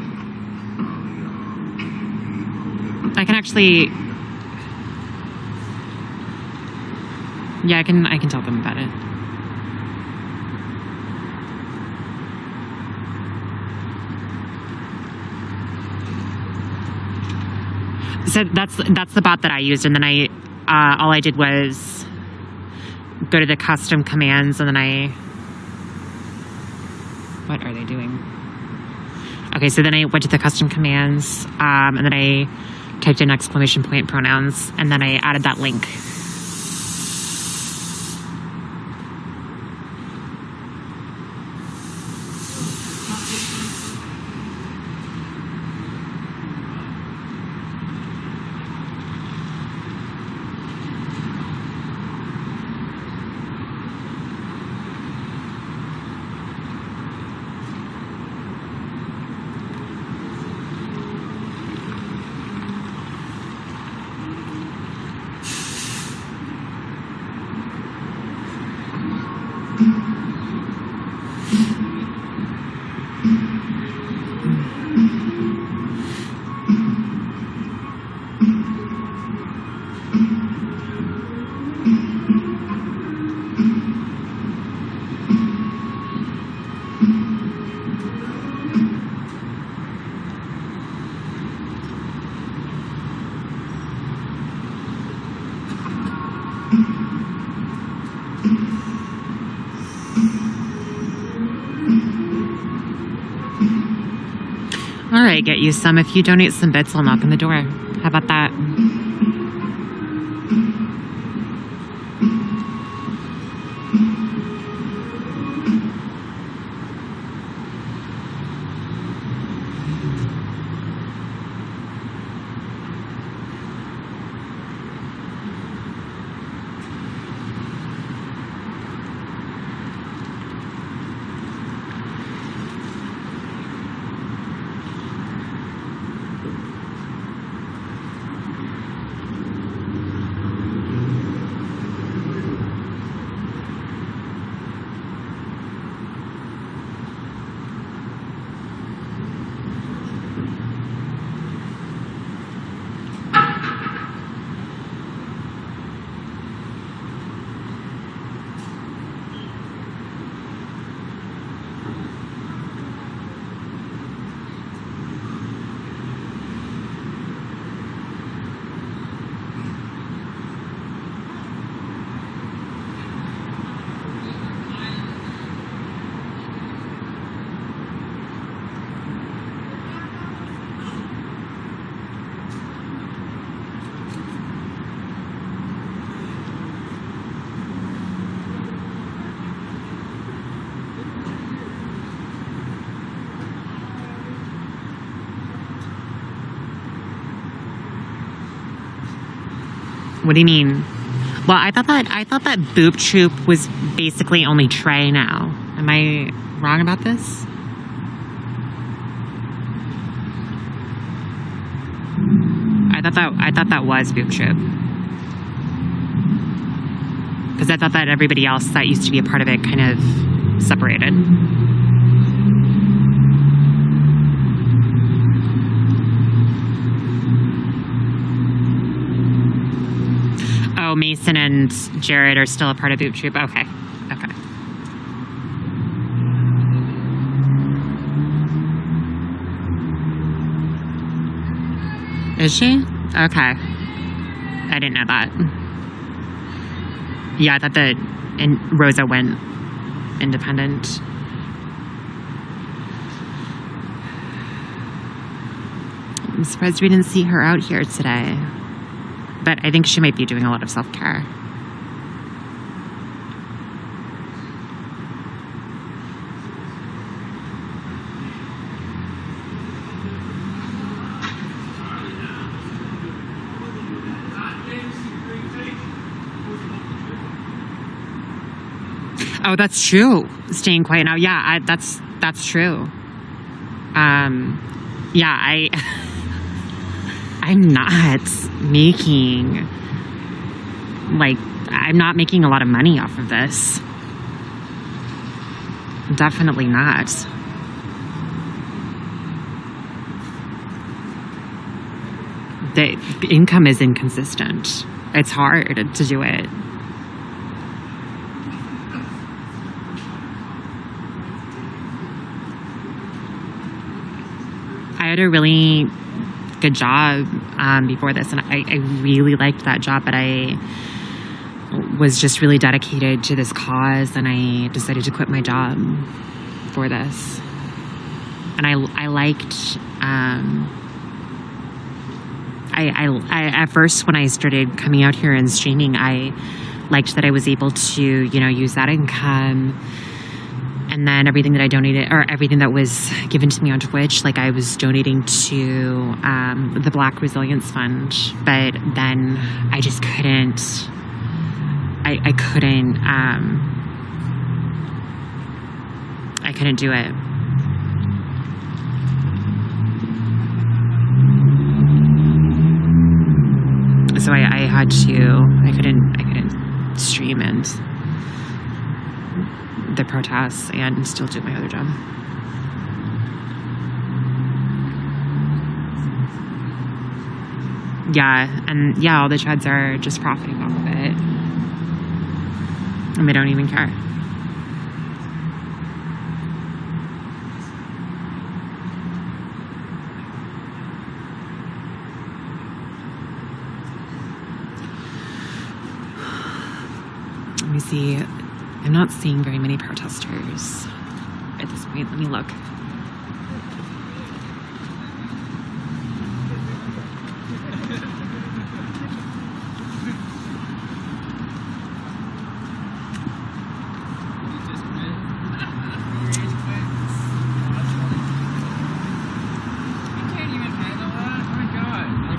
I can actually. Yeah, I can tell them about it. So that's the bot that I used, and then all I did was go to the custom commands, and then what are they doing? Okay, so then I went to the custom commands, and then I typed in exclamation point pronouns, and then I added that link. All right, get you some. If you donate some bits, I'll knock on the door. How about that? What do you mean? Well, I thought that Boop Troop was basically only Trey now. Am I wrong about this? I thought that was Boop Troop. Because I thought that everybody else that used to be a part of it kind of separated. Oh, Mason and Jared are still a part of Boop Troop. Okay. Okay. Is she? Okay. I didn't know that. Yeah, I thought that Rosa went independent. I'm surprised we didn't see her out here today. But I think she might be doing a lot of self-care. Oh, that's true. Staying quiet now. Yeah, that's true. Yeah, I'm not making, like, I'm not making a lot of money off of this. Definitely not. The income is inconsistent. It's hard to do it. I had a really good job before this, and I really liked that job, but I was just really dedicated to this cause, and I decided to quit my job for this. And I liked, I at first when I started coming out here and streaming, I liked that I was able to, you know, use that income. And then everything that I donated, or everything that was given to me on Twitch, like I was donating to the Black Resilience Fund. But then I just couldn't, I couldn't do it. So I had to, I couldn't stream and the protests and still do my other job. Yeah, and yeah, all the Chads are just profiting off of it. And they don't even care. Let me see. I'm not seeing very many protesters at this point. Let me look.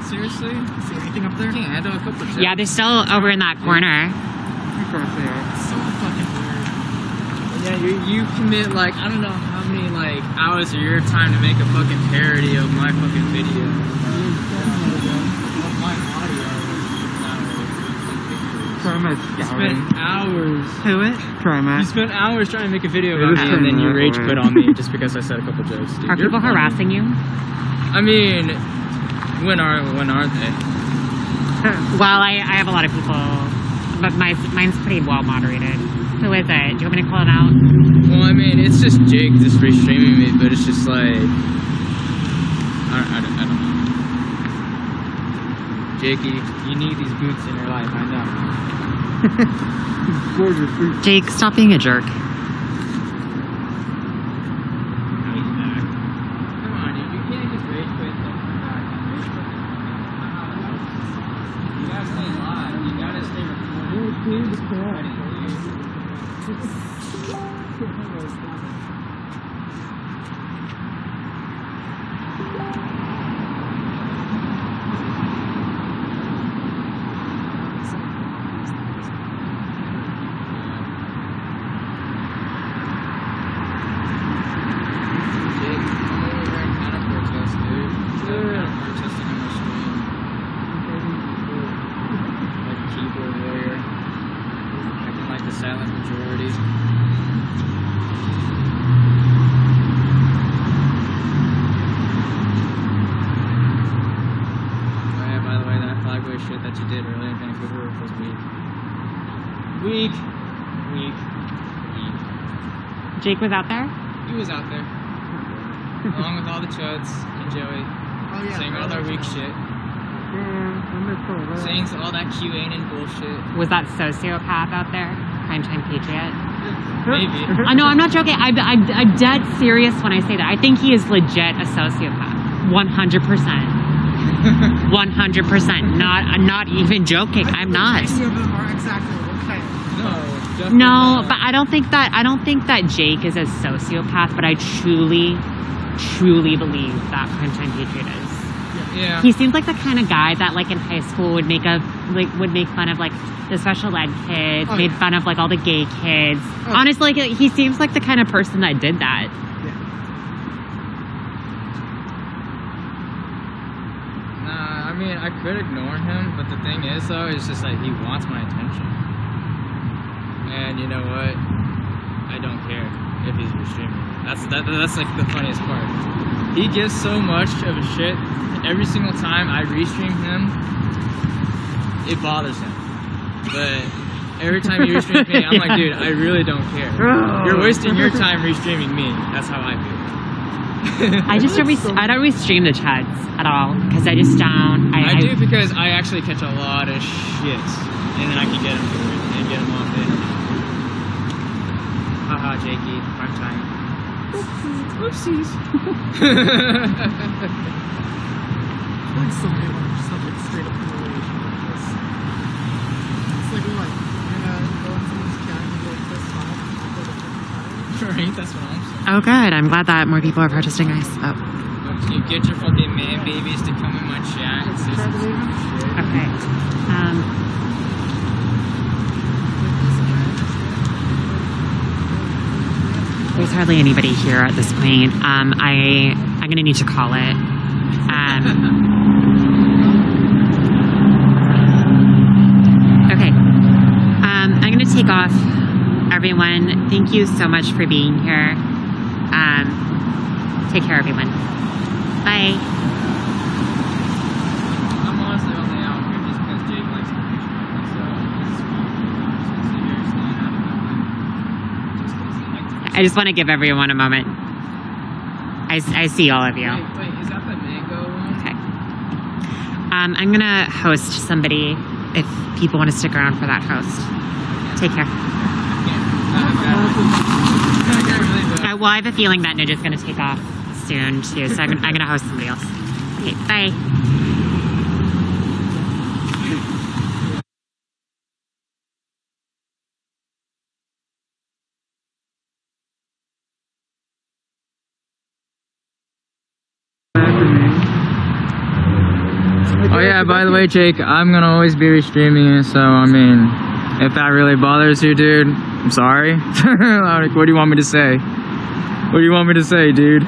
Seriously? Is there anything up there? Can't handle a couple of Yeah, they're still over in that corner. So fucking weird. Yeah, you commit like I don't know how many like hours of your time to make a fucking parody of my fucking video. Of my audio. You spent hours. Who it? You spent hours trying to make a video about me, and then you rage quit on me just because I said a couple jokes. Dude, Are people harassing you? I mean, when aren't they? Well, I have a lot of people, but mine's pretty well moderated. Who is it? Do you want me to call him out? Well, I mean, it's just Jake just restreaming me, but it's just like I don't know. Jakey, you need these boots in your life, I know. Gorgeous boots. Jake, stop being a jerk. Silent majority. Oh yeah, by the way, that flagway shit that you did earlier in Vancouver was weak. Weak. Jake was out there? He was out there. Along with all the chuds and Joey. Oh, yeah, saying all their weak shit. Yeah, saying all that QAnon bullshit. Was that sociopath out there? Primetime Patriot? Maybe. I know, I'm not joking. I'm dead serious when I say that. I think he is legit a sociopath. 100%. 100%. Not even joking. I'm not. No, but I don't think that Jake is a sociopath, but I truly believe that Primetime Patriot is. Yeah. He seems like the kind of guy that, like, in high school would make a would make fun of like the special ed kids, made fun of like all the gay kids. Honestly, like, he seems like the kind of person that did that. Nah, I mean, I could ignore him, but the thing is, though, it's just like he wants my attention. And you know what? I don't care if he's restreaming. That's like the funniest part. He gives so much of a shit. Every single time I restream him, it bothers him. But every time he restreams me, I'm like, dude, I really don't care. You're wasting your time restreaming me. That's how I feel. I don't restream the chuds at all because I just don't. I do because I actually catch a lot of shit, and then I can get them through it and get them off the internet. Haha, Jakey, prime time. Oopsies. Like somebody just have like straight up humiliation like this. It's like what? You're gonna go into someone's chat and go pissed off for the 50 times? Right, that's what I'm saying. Oh, good. I'm glad that more people are protesting us. Oh. You get your fucking man babies to come in my chat. It's just Okay. There's hardly anybody here at this point. I'm gonna need to call it. Okay. I'm gonna take off. Everyone, thank you so much for being here. Take care, everyone. Bye. I'm honestly only out here just because Jake likes to picture me. I just want to give everyone a moment. I see all of you. Wait, is that the mango one? Okay. I'm gonna host somebody if people want to stick around for that host. Take care. Well, I have a feeling that Ninja's gonna take off soon too, so I'm gonna host somebody else. Okay, bye. Oh yeah, by the way, Jake, I'm gonna always be restreaming it, so I mean, if that really bothers you, dude, I'm sorry. Like, what do you want me to say? What do you want me to say, dude?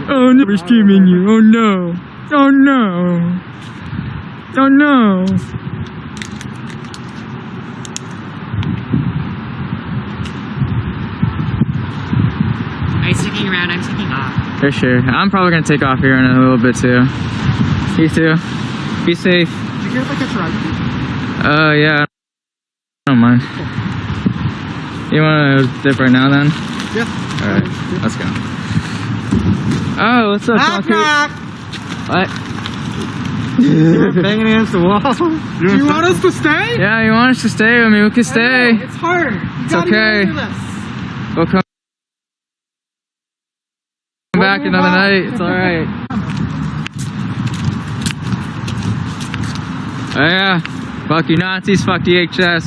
Oh, I'm never streaming you. Oh no. Oh no. Oh no. Are you sticking around? I'm taking off. For sure. I'm probably gonna take off here in a little bit too. You too. Be safe. Did you get like a drug? Yeah. I don't mind. You wanna dip right now then? Yeah. Alright, let's go. Oh, what's up, Knock, knock. What? You're banging against the wall. Do you want us to stay? Yeah, you want us to stay? I mean, we can stay. It's hard. It's okay. We'll come back another night. It's alright. Oh yeah. Fuck you Nazis, fuck DHS.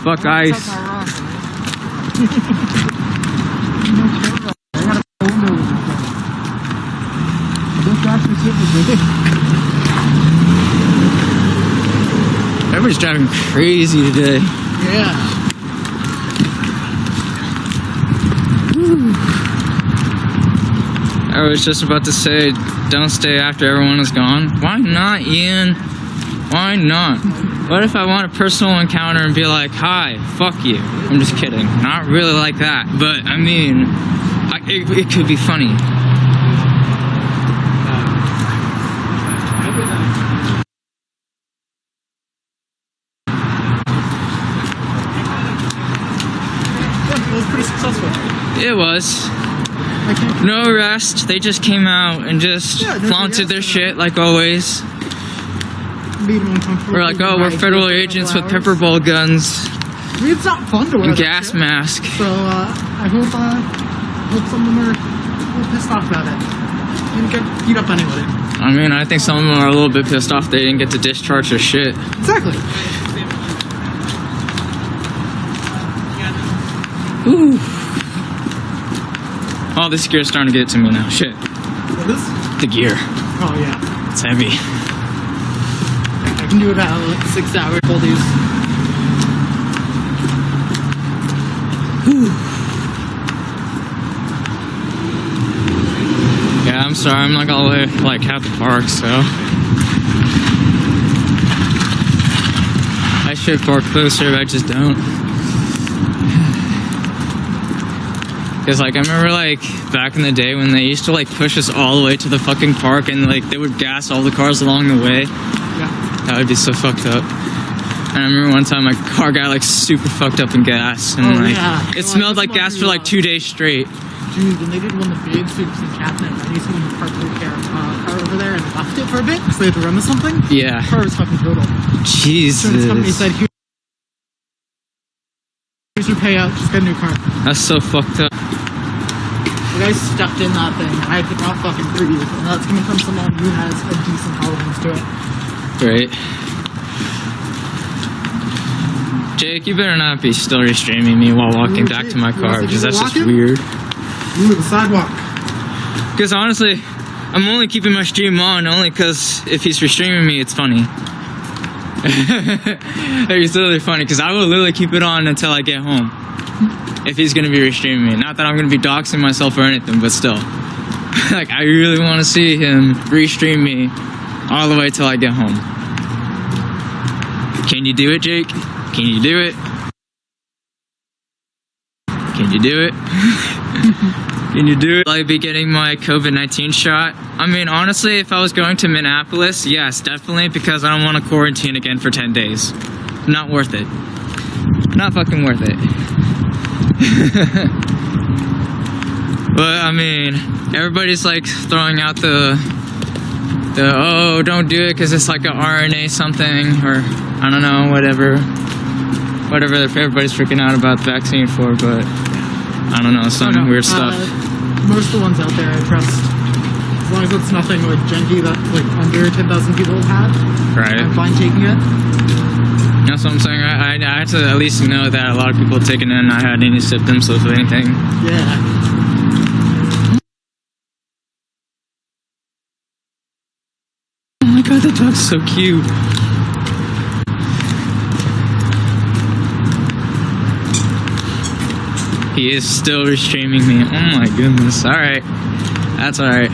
Fuck ICE. Everybody's driving crazy today. Yeah. I was just about to say, don't stay after everyone is gone. Why not, Ian? Why not? What if I want a personal encounter and be like, hi, fuck you? I'm just kidding. Not really like that. But, I mean, it could be funny. It was pretty successful. It was. No arrest. They just came out and just flaunted their shit like always. We're like, oh, we're federal agents with pepper ball guns. I mean, it's not fun to wear and gas masks. So I hope some of them are a little pissed off about it. Didn't get beat up anyway. I mean, I think some of them are a little bit pissed off they didn't get to discharge their shit. Exactly. Ooh. Oh, this gear's starting to get to me now. Shit. What is? The gear. Oh, yeah. It's heavy. I can do about 6 hours oldies. Yeah, I'm sorry, I'm like all the way like half the park, so I should park closer, but I just don't. Cause like I remember like back in the day when they used to like push us all the way to the fucking park and like they would gas all the cars along the way. Yeah. That would be so fucked up. And I remember one time my car got like super fucked up in gas and like it smelled like gas for like 2 days straight. Dude, when they did one of the big sweeps in Chapman, I knew someone parked their car over there and left it for a bit because they had to run to something. Yeah. The car was fucking total. Jesus. Insurance company said, here's your payout, just get a new car. That's so fucked up. The guy stepped in that thing, and I could not fucking breathe. And that's coming from someone who has a decent tolerance to it. Right. Jake, you better not be still restraining me while walking back to my car, because that's just weird. Ooh, the sidewalk. Because honestly, I'm only keeping my stream on only because if he's restraining me, it's funny. It's literally funny, because I will literally keep it on until I get home. If he's going to be restraining me. Not that I'm going to be doxing myself or anything, but still. Like, I really want to see him restream me all the way till I get home. Can you do it, Jake? Can you do it? Can you do it? Can you do it? I'll be getting my COVID-19 shot. I mean, honestly, if I was going to Minneapolis, yes, definitely, because I don't want to quarantine again for 10 days. Not worth it. Not fucking worth it. But, I mean, everybody's, like, throwing out the oh, don't do it because it's like a RNA something, or, I don't know, whatever everybody's freaking out about the vaccine for, but I don't know, some weird stuff. Most of the ones out there I trust. As long as it's nothing like janky that like under 10,000 people have had. Right. I'm fine taking it. That's what I'm saying. I have to at least know that a lot of people have taken it and not had any symptoms of anything. Yeah. Oh my god, that dog's so cute. He is still restraining me. Oh my goodness. Alright. That's alright.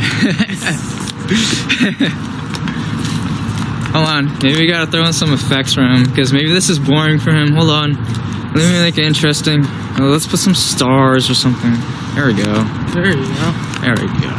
Hold on. Maybe we gotta throw in some effects for him, because maybe this is boring for him. Hold on. Let me make it interesting. Oh, let's put some stars or something. There we go. There you go. There we go.